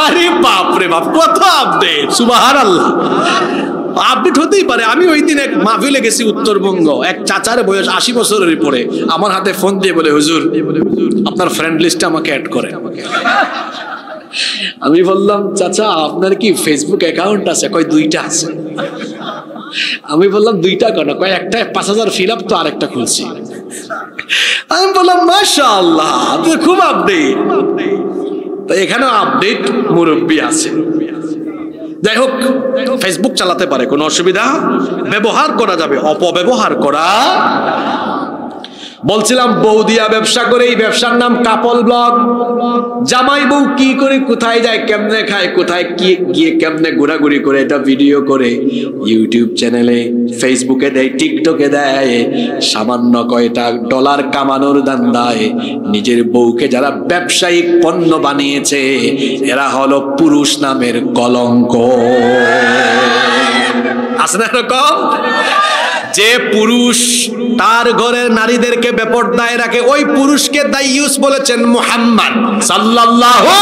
আরে বাপ রে বাপ, কত আপডেট! সুবহানাল্লাহ। আপডেট হতেই পারে। আমি ওই দিন এক মাহফিলে গেছি উত্তরবঙ্গ, এক চাচার বয়স 80 বছরের পরে আমার হাতে ফোন দিয়ে বলে হুজুর আপনার ফ্রেন্ড লিস্টে আমাকে অ্যাড করেন। আমি বললাম চাচা আপনার কি ফেসবুক অ্যাকাউন্ট আছে? কয় 2টা আছে। আমি বললাম 2টা কেন? কয় একটা 5000 ফিল আপ তো আরেকটা খুলছি। আমি বললাম মাশাআল্লাহ, আপনি খুব আপডেট। তো এখানেও আপডেট মুরব্বী আছে। যাই হোক, ফেসবুক চালাতে পারে, কোনো অসুবিধা, ব্যবহার করা যাবে, অপব্যবহার করা। বলছিলাম বউ দিয়া ব্যবসা করে, এই ব্যবসার নাম কাপল ব্লগ। জামাই বউ কি করে, কোথায় যায়, কেমনে খায়, কোথায় কি গিয়ে কেমনে ঘোরাঘুরি করে, এটা ভিডিও করে ইউটিউব চ্যানেলে, ফেসবুকে দেয়, টিকটকে দেয়। সামান্য কয়টা ডলার কামানোর ধান্দায় নিজের বউকে যারা ব্যবসায়িক পণ্য বানিয়েছে, এরা হলো পুরুষ নামের কলঙ্ক। আছে না এরকম? যে পুরুষ তার ঘরের নারীদেরকে বেপরদায় রাখে, ওই পুরুষকে দাইয়ুস বলেছেন মুহাম্মদ সাল্লাল্লাহু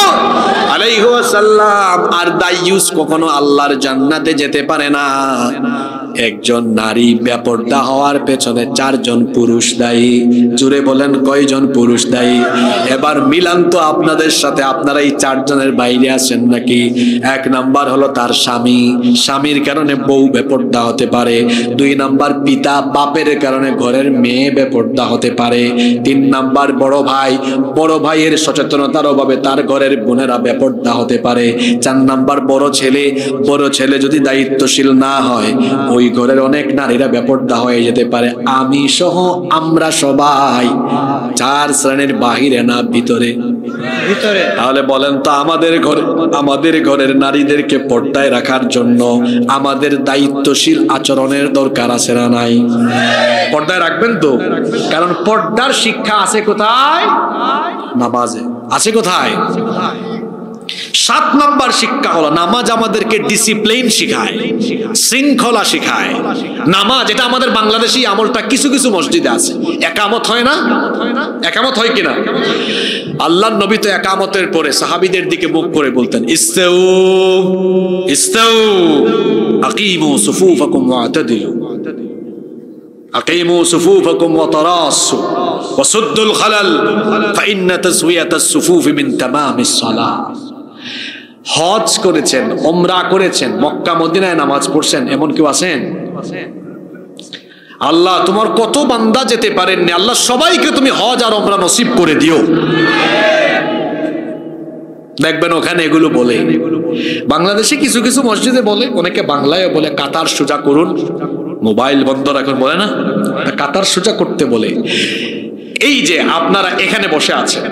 আলাইহি ওয়াসাল্লাম। আর দাইয়ুস কখনো আল্লাহর জান্নাতে যেতে পারে না। একজন নারী বেপরদা হওয়ার পেছনে 4 জন পুরুষ দায়ী। জুড়ে বলেন কয়জন পুরুষ দায়ী? এবার মিলান তো আপনাদের সাথে, আপনারা এই 4 জনের বাইরে আছেন নাকি? 1 নাম্বার হলো তার স্বামী, স্বামীর কারণে বউ বেপরদা হতে পারে। 2 নাম্বার পিতা, বাপের কারণে ঘরের মেয়ে বেপরদা হতে পারে। 3 নাম্বার বড় ভাই, বড় ভাইয়ের সচেতনতার অভাবে তার ঘরের বোনেরা বেপরদা হতে পারে। 4 নাম্বার বড় ছেলে, বড় ছেলে যদি দায়িত্বশীল না হয়, ওই ঘরের অনেক নারীরা বেপরদা হয়ে যেতে পারে। আমি সহ আমরা সবাই 4 শ্রেণীর বাহিরে না ভিতরে? তাহলে বলেন তো, আমাদের ঘরের নারীদেরকে পর্দায় রাখার জন্য আমাদের দায়িত্বশীল আচরণের দরকার আছে না নাই? পর্দায় রাখবেন তো, কারণ পর্দার শিক্ষা আছে কোথায়? নামাজে। আছে কোথায়? 7 নাম্বার শিক্ষা হলো নামাজ আমাদেরকে ডিসিপ্লিন শিখায়, শৃঙ্খলা শিখায়। নামাজ, এটা আমাদের বাংলাদেশি আমলটা কিছু কিছু মসজিদে আছে। একামত হয় না? একামত হয় কিনা? আল্লাহর নবী তো একামতের পরে সাহাবীদের দিকে মুখ করে বলতেন, ইস্তাউ ইস্তাউ আকিমু সুফুফাকুম ওয়াতাদিলু, আকিমু সুফুফাকুম ওয়াতারাসু ওয়াসুদ্দুল খালাল ফাইন্না তাসওয়িয়াতাস সুফুফি মিন তামামিস সালাহ। হজ করেছেন, উমরা করেছেন, মক্কা মদিনায় নামাজ পড়ছেন, এমন কেউ আছেন? আল্লাহ তোমার কত বান্দা যেতে পারেননি, আল্লাহ সবাইকে তুমি হজ আর উমরা নসিব করে দিও। দেখবেন ওখানে এগুলো বলে। বাংলাদেশে কিছু কিছু মসজিদে বলে, অনেকে বাংলায় বলে কাতার সোজা করুন, মোবাইল বন্ধ রাখুন, বলে না? কাতার সোজা করতে বলে। এই যে আপনারা এখানে বসে আছেন,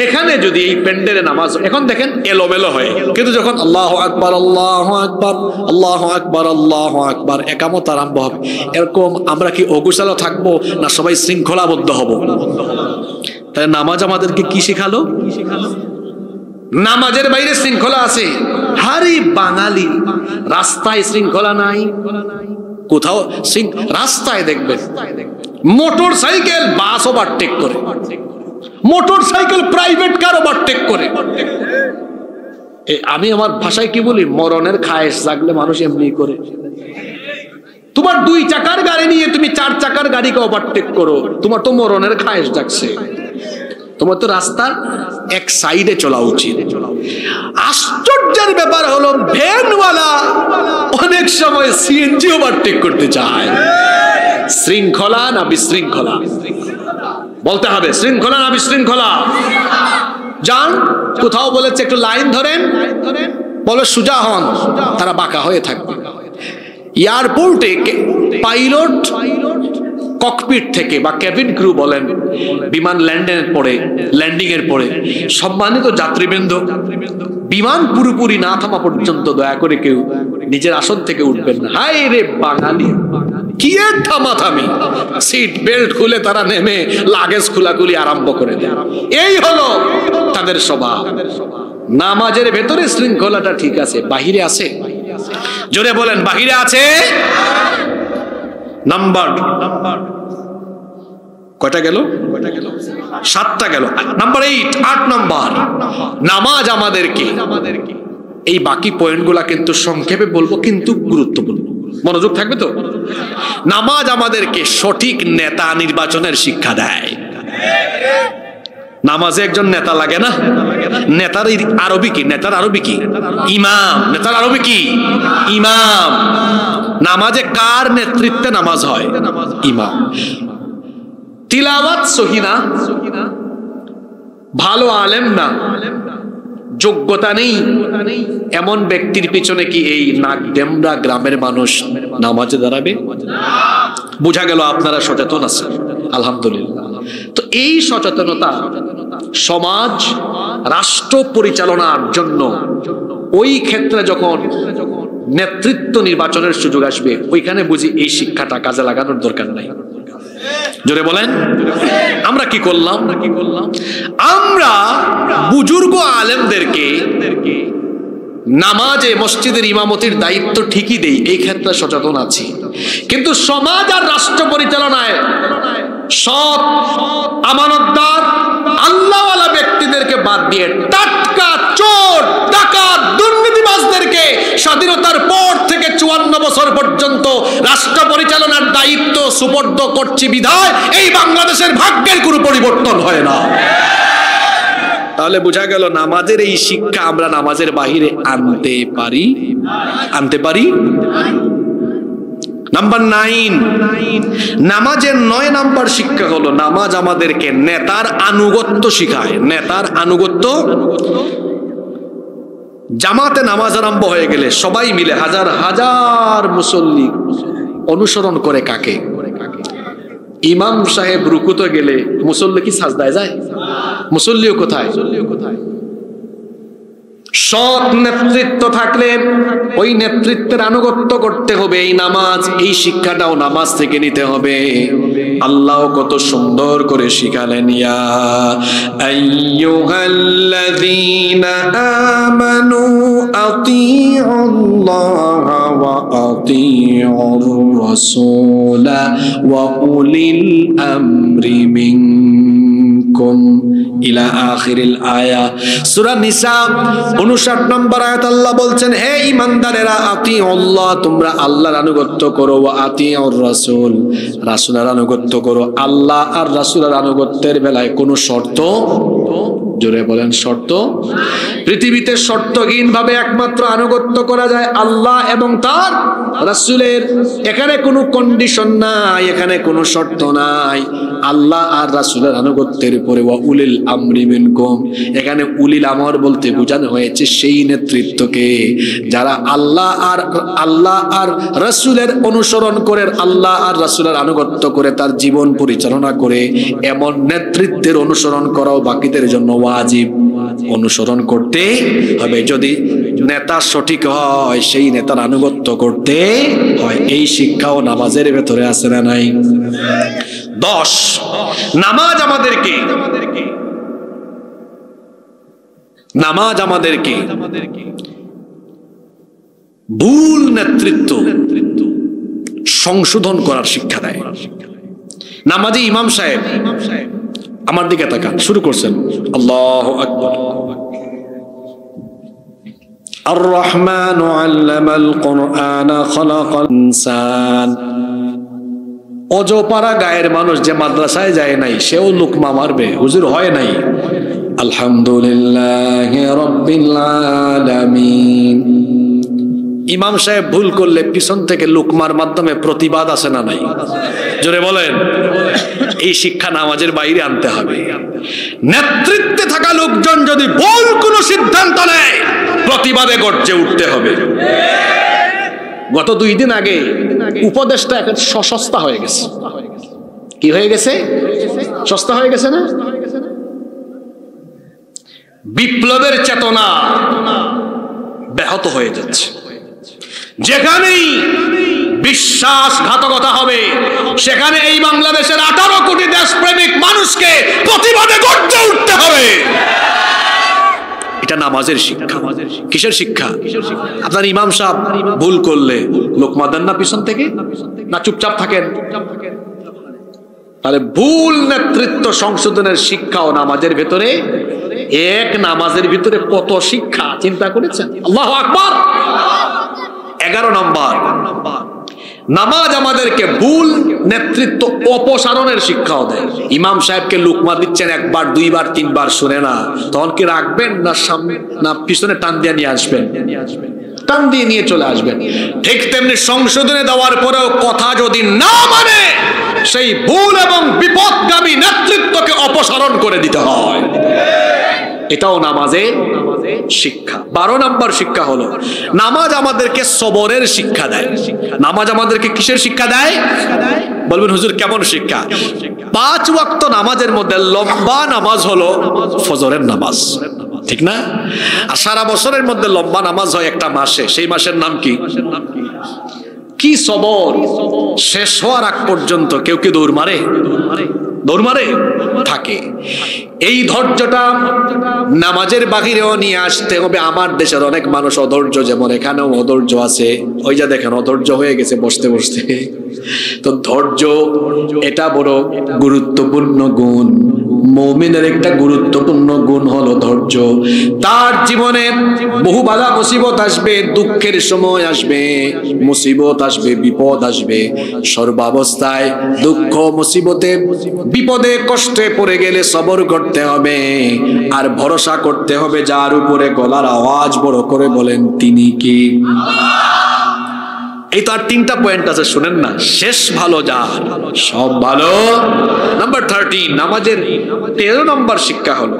এখানে যদি এই প্যান্ডেলে নামাজ, এখন দেখেন এলোমেলো হয়, কিন্তু যখন আল্লাহু আকবার আল্লাহু আকবার আল্লাহু আকবার আল্লাহু আকবার একামত আরম্ভ হবে, এরকম আমরা কি অগোছালো থাকবো না সবাই শৃঙ্খলাবদ্ধ হব? তাই নামাজ আমাদেরকে কি শেখালো? নামাজের বাইরে শৃঙ্খলা আছে। হারি বাঙালি, রাস্তায় শৃঙ্খলা নাই। কোথাও রাস্তায় দেখবেন মোটর সাইকেল বাস ওভারটেক করে, motor cycle private car overtake করে। আমি আমার ভাষায় কি বলি, মরণের খায়েশ জাগলে মানুষ এমনি করে। তোমার 2 চাকার গাড়ি নিয়ে তুমি 4 চাকার গাড়িকে ওভারটেক করো, তোমার তো মরণের খায়েশ জাগছে। তোমার তো রাস্তার এক সাইডে চলা উচিত। আশ্চর্যের ব্যাপার হলো ভ্যানওয়ালা অনেক সময় সিএনজি ওভারটেক করতে চায়। শৃঙ্খলা না বিশৃঙ্খলা? বলতে হবে শৃঙ্খলা না বিশৃঙ্খলা? যান কোথাও বলেছে একটু লাইন ধরেন, বলো সোজা হন, তারা বাঁকা হয়ে থাকবে। এয়ারপোর্টে পাইলট ককপিট থেকে বা ক্যাবিন ক্রু বলেন, বিমান ল্যান্ডিং এর পরে সম্মানিত যাত্রীবৃন্দ, বিমান পুরোপুরি না থামা পর্যন্ত দয়া করে কেউ নিজের আসন থেকে উঠবেন না। হায় রে বাঙালি, কি এর থামাথামি! সিট বেল্ট খুলে তারা নেমে লাগেজ খোলাখুলি আরম্ভ করে দেয়। এই হলো তাদের স্বভাব। নামাজের ভেতরে শৃঙ্খলাটা ঠিক আছে, বাহিরে আছে? জোরে বলেন, বাহিরে আছে? নাম্বার কয়টা গেল? 7টা গেল। নাম্বার 8 নাম্বার, নামাজ আমাদেরকে, এই বাকি পয়েন্টগুলা কিন্তু সংক্ষেপে বলবো কিন্তু গুরুত্বপূর্ণ, মনোযোগ থাকবে তো। নামাজ আমাদেরকে সঠিক নেতা নির্বাচনের শিক্ষা দেয়। নামাজে একজন নেতা লাগে না? নেতার আরবি কি? নেতার আরবি কি? ইমাম। নেতার আরবি কি? ইমাম। নামাজে কার নেতৃত্বে নামাজ হয়? ইমাম। তিলাওয়াত সহি না, ভালো আলেম না, যোগ্যতা নেই, এমন ব্যক্তির পিছনে কি এই নাগডেমরা গ্রামের মানুষ নামাজে দাঁড়াবে? বোঝা গেল আপনারা সচেতন আছেন, আলহামদুলিল্লাহ। তো এই সচেতনতা সমাজ রাষ্ট্র পরিচালনার জন্য ওই ক্ষেত্রে যখন নেতৃত্ব নির্বাচনের সুযোগ আসবে, ওইখানে বুঝি এই শিক্ষাটা কাজে লাগানোর দরকার নাই। জোরে বলেন। আমরা কি করলাম? আমরা বুজুর্গ আলেমদেরকে নামাজে মসজিদের ইমামতির দায়িত্ব ঠিকই দেই, এই ক্ষেত্রে সচেতন আছি, কিন্তু সমাজ আর রাষ্ট্র পরিচালনায় সৎ আমানতদার আল্লাহওয়ালা ব্যক্তিদেরকে বাদ দিয়ে টাটকা চোর ডাকাত দুর্নীতিবাজদেরকে স্বাধীনতার পর থেকে 54 বছর পর্যন্ত রাষ্ট্র পরিচালনার দায়িত্ব সুপর্দ করছি বিধায় এই বাংলাদেশের ভাগ্যের কোনো পরিবর্তন হয় না। তাহলে বোঝা গেল নামাজের এই শিক্ষা আমরা নামাজের বাহিরে আনতে পারি। নাম্বার 9, নামাজের 9 নাম্বার শিক্ষা হলো নামাজ আমাদেরকে নেতার আনুগত্য শিখায়। নেতার আনুগত্য। জামাতে নামাজ আরম্ভ হয়ে গেলে সবাই মিলে হাজার হাজার মুসল্লি অনুসরণ করে কাকে? ইমাম সাহেব রুকুতে গেলে মুসল্লি কি সাজদায় যায়? মুসল্লিও কোথায়? সৎ নেতৃত্ব থাকলে ওই নেতৃত্বের আনুগত্য করতে হবে। এই নামাজ, এই শিক্ষাটাও নামাজ থেকে নিতে হবে। আল্লাহ কত সুন্দর করে শিখালেন, ইয়া আইয়ুহাল্লাযীনা আমানু আতিউল্লাহা ওয়া আতিউর রাসূলা ওয়া উলিল আমরি মিনকুম ইলা আখিরিল আয়া। সূরা নিসা 59 নম্বর আয়াত আল্লাহ বলছেন, হে ঈমানদারেরা, আতিউল্লাহ, তোমরা আল্লাহর আনুগত্য করো, ওয়া আতিউর রাসূল, রাসূলের আনুগত্য করো। আল্লাহ আর রাসূলের আনুগত্যের বেলায় কোনো শর্ত, জোরে বলেন, শর্ত? পৃথিবীতে শর্তহীন ভাবে একমাত্র আনুগত্য করা যায় আল্লাহ এবং তার রাসূলের। এখানে কোনো কন্ডিশন নাই, এখানে কোনো শর্ত নাই। আল্লাহ আর রাসূলের আনুগত্যের উপরে ওয়া উলিল আমরি মিনকুম, এখানে উলিল আমর বলতে বোঝানো হয়েছে সেই নেতৃত্বকে যারা আল্লাহ আর রাসূলের অনুসরণ করে, আল্লাহ আর রাসূলের আনুগত্য করে তার জীবন পরিচালনা করে। এমন নেতৃত্বের অনুসরণ করাও বাকিদের জন্য ওয়াজিব। অনুসরণ করতে হবে। যদি নেতা সঠিক হয় সেই নেতার আনুগত্য করতে হয়। এই শিক্ষাও নামাজের ভেতরে আছে না নাই? 10, নামাজ আমাদেরকে ভুল নেতৃত্ব সংশোধন করার শিক্ষা দেয়। নামাজি ইমাম সাহেব আমার দিকে তাকান, শুরু করছেন, আল্লাহু আকবার। আর রহমান আল্লামাল কুরআন খালাকাল ইনসান। অজপাড়া গায়ের মানুষ যে মাদ্রাসায় যায় নাই সেও লুকমা মারবে, হুজুর হয় নাই। আলহামদুলিল্লাহি রাব্বিল আলামিন। ইমাম সাহেব ভুল করলে পিছন থেকে লুকমার মাধ্যমে প্রতিবাদ আছে না নাই? জোরে বলেন। এই শিক্ষা নামাজের বাইরে আনতে হবে। নেতৃত্বে থাকা লোকজন যদি ভুল কোনো সিদ্ধান্ত নেয় প্রতিবাদে গর্জে উঠতে হবে। গত 2 দিন আগে উপদেশটা একটা সস্তা হয়ে গেছে। কি হয়ে গেছে? সস্তা হয়ে গেছে না? বিপ্লবের চেতনা ব্যাহত হয়ে যাচ্ছে। যেখানেই বিশ্বাসঘাতকতা হবে সেখানে এই বাংলাদেশের 18 কোটি দেশপ্রেমিক মানুষকে প্রতিবাদে গর্জে উঠতে হবে। এটা নামাজের শিক্ষা। কিসের শিক্ষা? আপনার ইমাম সাহেব ভুল করলে লোকমা দেন না পিছন থেকে, না চুপচাপ থাকেন? তাহলে ভুল নেতৃত্ব সংশোধনের শিক্ষাও নামাজের ভেতরে। এক নামাজের ভিতরে কত শিক্ষা চিন্তা করেছেন? আল্লাহু আকবার। 11 নম্বর, নামাজ আমাদেরকে ভুল নেতৃত্ব অপসারণের শিক্ষাও দেয়। ইমাম সাহেবকে লুকমা দিচ্ছেন 1 বার 2 বার 3 বার শুনে না, তখন কি রাখবেন না সামনে না পিছনে টান দিয়ে নিয়ে আসবেন? টান দিয়ে নিয়ে চলে আসবেন। ঠিক তেমনি সংশোধনে দেওয়ার পরেও কথা যদি না মানে সেই ভুল এবং বিপদগামী নেতৃত্বকে অপসারণ করে দিতে হয়। এটাও নামাজে শিক্ষা। 12 নম্বর শিক্ষা হলো নামাজ আমাদেরকে সবরের শিক্ষা দেয়। নামাজ আমাদেরকে কিসের শিক্ষা দেয়? বলবেন হুজুর কেমন শিক্ষা? 5 ওয়াক্ত নামাজের মধ্যে লম্বা নামাজ হলো ফজরের নামাজ, ঠিক না? আর সারা বছরের মধ্যে লম্বা নামাজ হয় একটা মাসে, সেই মাসের নাম কি? কি সবর! শেষ হওয়ার আগ পর্যন্ত কেউ কি দৌড় মারে? দৌড় মারে থাকে। এই ধৈর্যটা নামাজের বাহিরেও নিয়ে আসতে হবে। আমার দেশের অনেক মানুষ অধৈর্য, যেমন এখানেও অধৈর্য আছে। ওই যা দেখেন অধৈর্য হয়ে গেছে বসতে বসতে। তো ধৈর্য এটা বড় গুরুত্বপূর্ণ গুণ। মুমিনের একটা গুরুত্বপূর্ণ গুণ হলো ধৈর্য। তার জীবনে বহু বাধা মুসিবত আসবে, দুঃখের সময় আসবে, মুসিবত আসবে, বিপদ আসবে। সর্বাবস্থায় দুঃখ মুসিবতে বিপদে কষ্টে পড়ে গেলে সবর করতে হবে আর ভরসা করতে হবে যার উপরে গলার আওয়াজ বড় করে বলেন তিনি কি? এই তো আর 3টা পয়েন্ট আছে, শুনেন না। শেষ ভালো যার, সব ভালো। নাম্বার 13, নামাজের 13 নম্বর শিক্ষা হলো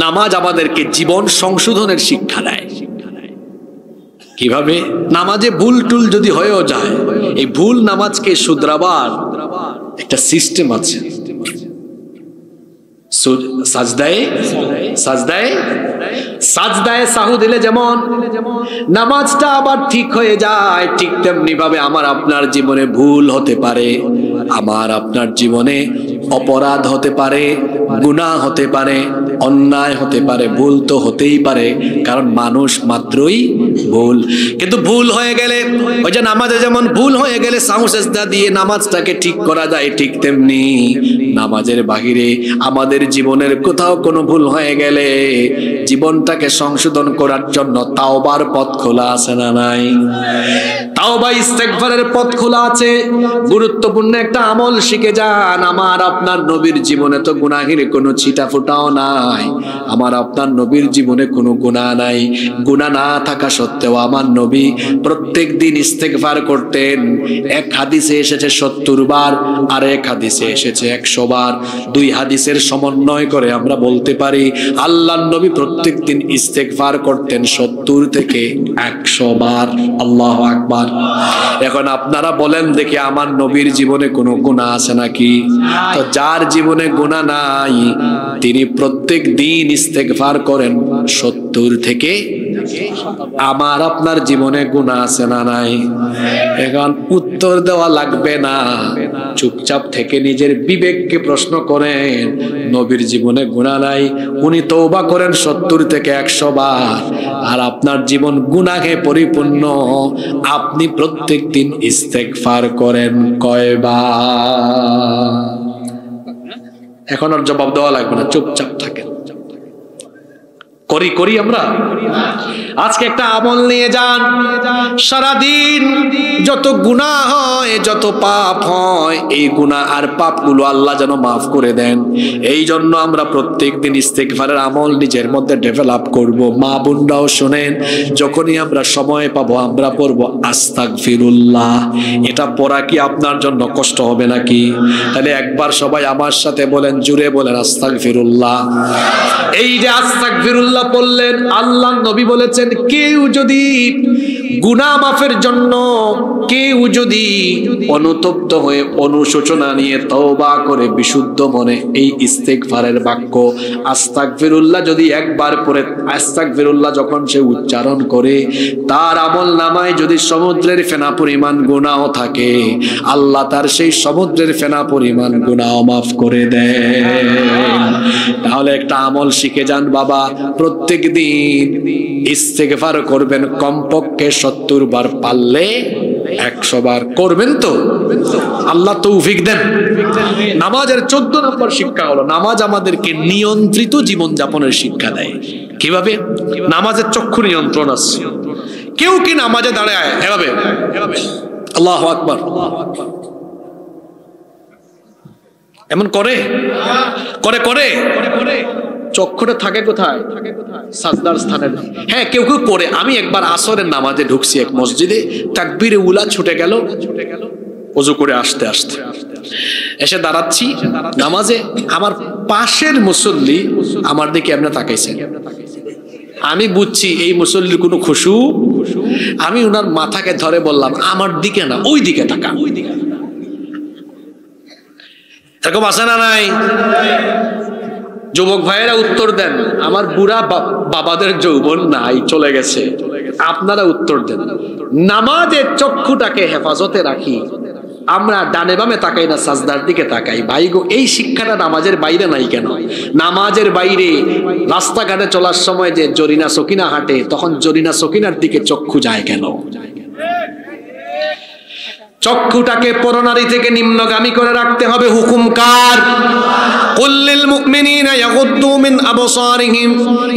নামাজ আমাদেরকে জীবন সংশোধনের শিক্ষা দেয়। কিভাবে? নামাজে ভুল টুল যদি হয়েও যায়, এই ভুল নামাজকে শুধরাবার একটা সিস্টেম আছে। সাজদায়ে সাহু দিলে যেমন নামাজটা আবার ঠিক হয়ে যায়, ঠিক তেমনি ভাবে আমার আপনার জীবনে ভুল হতে পারে, আমার আপনার জীবনে অপরাধ হতে পারে, গুনাহ হতে পারে, অন্যায় হতে পারে, ভুল তো হতেই পারে, কারণ মানুষ মাত্রই ভুল। কিন্তু ভুল হয়ে গেলে, ওই যে নামাজে যেমন ভুল হয়ে গেলে সাহু সেজদা দিয়ে নামাজটাকে ঠিক করা যায়, ঠিক তেমনি নামাজের বাহিরে আমাদের জীবনের কোথাও কোনো ভুল হয়ে গেলে জীবনটাকে সংশোধন করার জন্য তাওবার পথ খোলা আছে না নাই? তাওবা ইস্তেগফারের পথ খোলা আছে। গুরুত্বপূর্ণ একটা আমল শিখে যান। আমার আপনার নবীর জীবনে তো গুনাহের কোনো ছিটা ফোটাও নাই, আমার আপনার নবীর জীবনে কোনো গুনাহ নাই। গুনাহ না থাকা সত্ত্বেও আমার নবী প্রত্যেক দিন ইস্তেগফার করতেন। এক হাদিসে এসেছে 70 বার, আর এক হাদিসে এসেছে 100 বার। 2 হাদিসের সমন্বয় করে আমরা বলতে পারি আল্লাহর নবী প্রত্যেক দিন ইস্তেগফার করতেন 70 থেকে 100 বার। আল্লাহু আকবার। এখন আপনারা বলেন দেখি, আমার নবীর জীবনে কোনো গুনাহ আছে নাকি? তো যার জীবনে গুনাহ নাই তিনি প্রত্যেক দিন ইস্তেগফার করেন 70 থেকে। আমার আপনার জীবনে গুনাহ আছে না নাই? এখন উত্তর দেওয়া লাগবে না, চুপচাপ থেকে নিজের বিবেককে প্রশ্ন করেন, নবীর জীবনে গুনাহ নাই, উনি তওবা করেন 70 থেকে 100 বার, আর আপনার জীবন গুনাহে পরিপূর্ণ, আপনি প্রত্যেক দিন ইস্তেগফার করেন কয়বার? এখন আর জবাব দেওয়া লাগবে না, চুপচাপ থাকেন। করি আমরা। আজকে একটা আমল নিয়ে যান, সারাদিন যত গুনাহ হয়, যত পাপ হয়, এই গুনাহ আর পাপগুলো আল্লাহ যেন মাফ করে দেন। এই জন্য আমরা প্রত্যেক দিন ইস্তেগফারের আমল নিজের মধ্যে ডেভেলপ করব। মা বোনরাও শোনেন, যখনই আমরা সময় পাবো আমরা পড়বো আস্তাগফিরুল্লাহ। এটা পড়া কি আপনার জন্য কষ্ট হবে নাকি? তাহলে একবার সবাই আমার সাথে বলেন, জুড়ে বলেন আস্তাগফিরুল্লাহ। এই যে আস্তাগফিরুল্লাহ বললেন, আল্লাহ নবী বলেছেন কেউ যদি গুনাহ মাফের জন্য, কেউ যদি অনুতপ্ত হয়ে অনুশোচনা নিয়ে তওবা করে বিশুদ্ধ মনে এই ইস্তেগফারের বাক্য আস্তাগফিরুল্লাহ যদি একবার পড়ে, আস্তাগফিরুল্লাহ যখন সে উচ্চারণ করে, তার আমল নামায় যদি সমুদ্রের ফেনা পরিমাণ গুনাহ থাকে, আল্লাহ তার সেই সমুদ্রের ফেনা পরিমাণ গুনাহ মাফ করে দেন। তাহলে একটা আমল শিখে যান বাবা, প্রত্যেক দিন ইস্তেগফার করবেন কমপক্ষে 70 বার, পারলে 100 বার করবেন। তো আল্লাহ তৌফিক দেন। নামাজের 14 নম্বর শিক্ষা হলো নামাজ আমাদেরকে নিয়ন্ত্রিত জীবন যাপনের শিক্ষা দেয়। কিভাবে? নামাজের চক্ষু নিয়ন্ত্রণ আছে। কেউ কি নামাজে দাঁড়ায় এভাবে আল্লাহু আকবার এমন করে করে চক্ষুটা থাকে কোথায়? সাজদার স্থানে। হ্যাঁ, কেউ কেউ করে। আমি একবার আসরের নামাজে ঢুকছি এক মসজিদে, তাকবীরে উলা ছুটে গেল, ওযু করে আসতে আসতে এসে দাঁড়াচ্ছি নামাজে, আমার পাশের মুসল্লি আমার দিকে এমনি তাকাইছেন। আমি বুঝছি এই মুসল্লির কোনো খুশু। আমি ওনার মাথাকে ধরে বললাম, আমার দিকে না, ওই দিকে তাকা। এরকম আছে না নাই? যুবক ভাইয়েরা উত্তর দেন, আমার বুড়া বাবাদের যৌবন নাই, চলে গেছে। আপনারা উত্তর দেন, নামাজের চক্ষুটাকে হেফাজতে রাখি, আমরা ডানে বামে তাকাই না, সাজদার দিকে তাকাই। ভাই গো, এই শিক্ষাটা নামাজের বাইরে নাই কেন? নামাজের বাইরে রাস্তাঘাটে চলার সময় যে জরিনা সকিনা হাঁটে, তখন জরিনা সকিনার দিকে চক্ষু যায় কেন? চক্ষুটাকে পরনারী থেকে নিম্নগামী করে রাখতে হবে। হুকুম কার? কুল লিল মুমিনিনা ইয়াগুদ্দু মিন আবসারিহিম।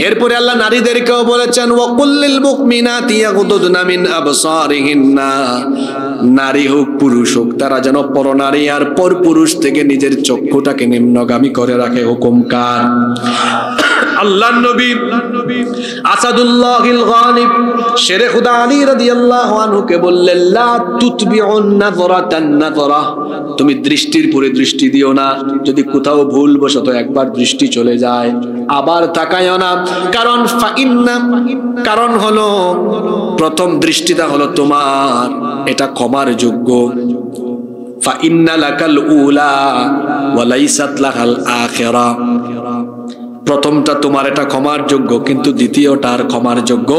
এরপরে আল্লাহ নারীদেরকেও বলেছেন, ওয়া কুল লিল মুমিনাতি ইয়াগুদ্দুনা মিন আবসারিহিন্না। নারী হোক পুরুষ হোক, তারা যেন পরনারী আর পরপুরুষ থেকে নিজের চক্ষুটাকে নিম্নগামী করে রাখে। হুকুম কার? আল্লাহর নবী আসাদুল্লাহিল গালিব শেরে খুদা আলী রাদিয়াল্লাহু আনহুকে বললেন, লা তুতবিউন নাযরাতান নাযরা, তুমি দৃষ্টির পরে দৃষ্টি দিও না। যদি কোথাও ভুলবশত একবার দৃষ্টি চলে যায়, আবার তাকায়ও না। কারণ কারণ হলো, প্রথম দৃষ্টিটা হলো তোমার, এটা ক্ষমার যোগ্য। ফাইন্না লাকাল উলা ওয়া লাইসাত লাকাল আখিরা। প্রথমটা তোমার, এটা ক্ষমার যোগ্য, কিন্তু দ্বিতীয়টা আর ক্ষমার যোগ্য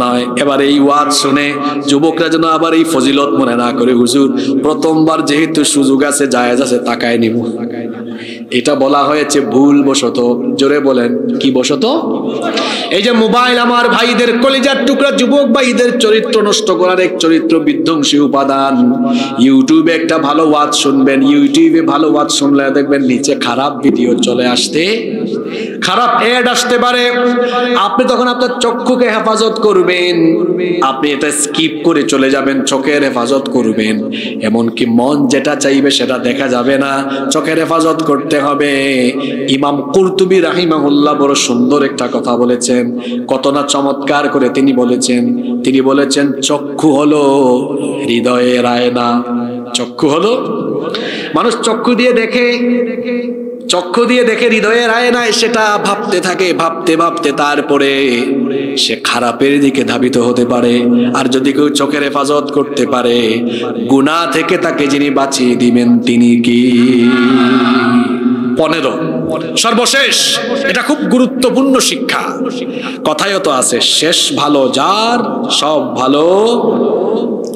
নয়। এবার এই ওয়াজ শুনে যুবকরা যেন আবার এই ফজিলত মনে না করে, হুজুর প্রথমবার যেহেতু সুযোগ আছে, জায়েজ আছে, তাকায় নিব। এটা বলা হয়েছে ভুল বশত। জোরে বলেন, কি বশত? এই যে মোবাইল আমার ভাইদের কলিজার টুকরা যুবক ভাইদের চরিত্র নষ্ট করার এক চরিত্র বিধ্বংসী উপাদান। ইউটিউবে একটা ভালো ওয়াজ শুনবেন, ইউটিউবে ভালো ওয়াজ শুনলে দেখবেন নিচে খারাপ ভিডিও চলে আসতে, খারাপ অ্যাড আসতে পারে। আপনি তখন আপনার চক্ষুকে হেফাজত করবেন, আপনি এটা স্কিপ করে চলে যাবেন, চোখের হেফাজত করবেন। এমনকি মন যেটা চাইবে সেটা দেখা যাবে না, চোখের হেফাজত করতে হবে। ইমাম কুরতুবী রাহিমাহুল্লাহ বড় সুন্দর একটা কথা বলেছেন, কত না চমৎকার করে তিনি বলেছেন, চক্ষু হলো হৃদয়ের আয়না। চক্ষু হলো, মানুষ চক্ষু দিয়ে দেখে হৃদয়ের আয়নায় সেটা ভাবতে থাকে, ভাবতে ভাবতে তারপরে সে খারাপের দিকে ধাবিত হতে পারে। আর যদি কেউ চোখের হেফাজত করতে পারে, গুনাহ থেকে তাকে যিনি বাঁচিয়ে দিবেন তিনি কি? 15 সর্বশেষ, এটা খুব গুরুত্বপূর্ণ শিক্ষা। কথায়ও তো আছে, শেষ ভালো যার সব ভালো।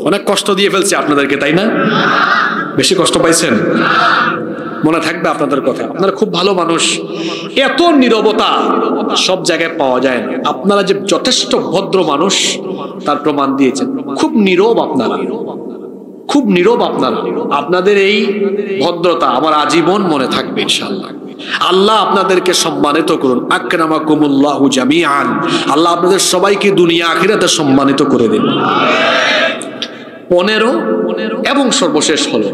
অনেক কষ্ট দিয়ে ফেলছি আপনাদেরকে, তাই না? বেশি কষ্ট পাইছেন? মনে থাকবে আপনাদের কথা, আপনারা খুব ভালো মানুষ। এত নীরবতা সব জায়গায় পাওয়া যায় না। আপনারা যে যথেষ্ট ভদ্র মানুষ তার প্রমাণ দিয়েছেন। খুব নীরব আপনারা, খুব নীরব আপনারা। আপনাদের এই ভদ্রতা আমার আজীবন মনে থাকবে ইনশাআল্লাহ। আল্লাহ আপনাদেরকে সম্মানিত করুন। আকরামাকুমুল্লাহু জামিআন। আল্লাহ আপনাদের সবাইকে দুনিয়া আখিরাতে সম্মানিত করে দিন। 15 এবং সর্বশেষ হলো,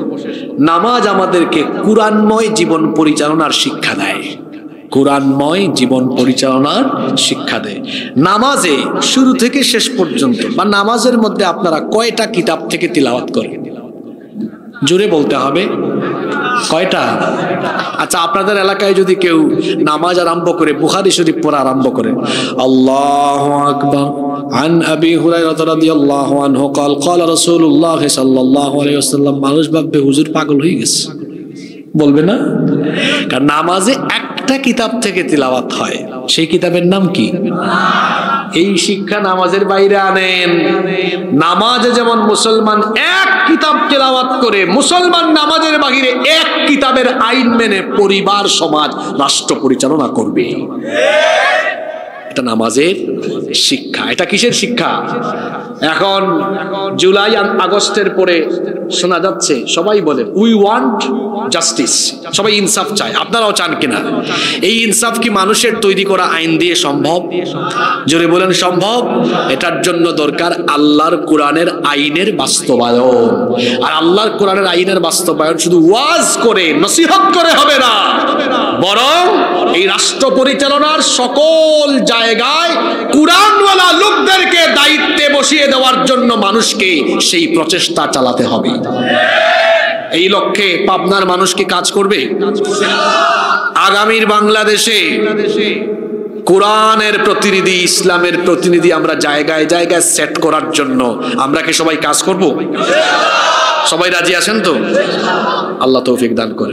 নামাজ আমাদেরকে কুরআনময় জীবন পরিচালনার শিক্ষা দেয়। কুরআনময় জীবন পরিচালনার শিক্ষা দেয়। নামাজে শুরু থেকে শেষ পর্যন্ত, বা নামাজের মধ্যে আপনারা কয়টা কিতাব থেকে তিলাওয়াত করেন? জোরে বলতে হবে, কয়টা? আচ্ছা, আপনাদের এলাকায় যদি কেউ নামাজ আরম্ভ করে বুখারী শরীফ পড়া আরম্ভ করে, আল্লাহু আকবার, আন আবি হুরায়রা রাদিয়াল্লাহু আনহু قال قال رسول الله صلى الله عليه وسلم, মানুষ ভাববে হুজুর পাগল হয়ে গেছে, বলবে না? কারণ নামাজে একটা কিতাব থেকে তিলাওয়াত হয়, সেই কিতাবের নাম কি? এই শিক্ষা নামাজের বাইরে আনেন। নামাজে যেমন মুসলমান এক কিতাব তিলাওয়াত করে, মুসলমান নামাজের বাহিরে এক কিতাবের আইন মেনে পরিবার, সমাজ, রাষ্ট্র পরিচালনা করবে। এটা নামাজের শিক্ষা। এটা কিসের শিক্ষা? এখন জুলাই আগস্টের পরে শোনা যাচ্ছে, সবাই বলে উই ওয়ান্ট জাস্টিস, সবাই ইনসাফ চায়। আপনারাও চান কিনা? এই ইনসাফ কি মানুষের তৈরি করা আইন দিয়ে সম্ভব? জোরে বলেন, সম্ভব? এটার জন্য দরকার আল্লাহর কোরআনের আইনের বাস্তবায়ন। আর আল্লাহর কোরআনের আইনের বাস্তবায়ন শুধু ওয়াজ করে, নসিহত করে হবে না, বরং এই এই রাষ্ট্র পরিচালনার সকল জায়গায় কুরআনওয়ালা লোকদেরকে দায়িত্বে বসিয়ে দেওয়ার জন্য মানুষকে সেই প্রচেষ্টা চালাতে হবে। এই লক্ষ্যে পাবনার মানুষ কি কাজ করবে? আগামীর বাংলাদেশে কোরআনের প্রতিনিধি, ইসলামের প্রতিনিধি আমরা জায়গায় জায়গায় সেট করার জন্য আমরা কি সবাই কাজ করব? সবাই রাজি আছেন তো? আল্লাহ তৌফিক দান করেন।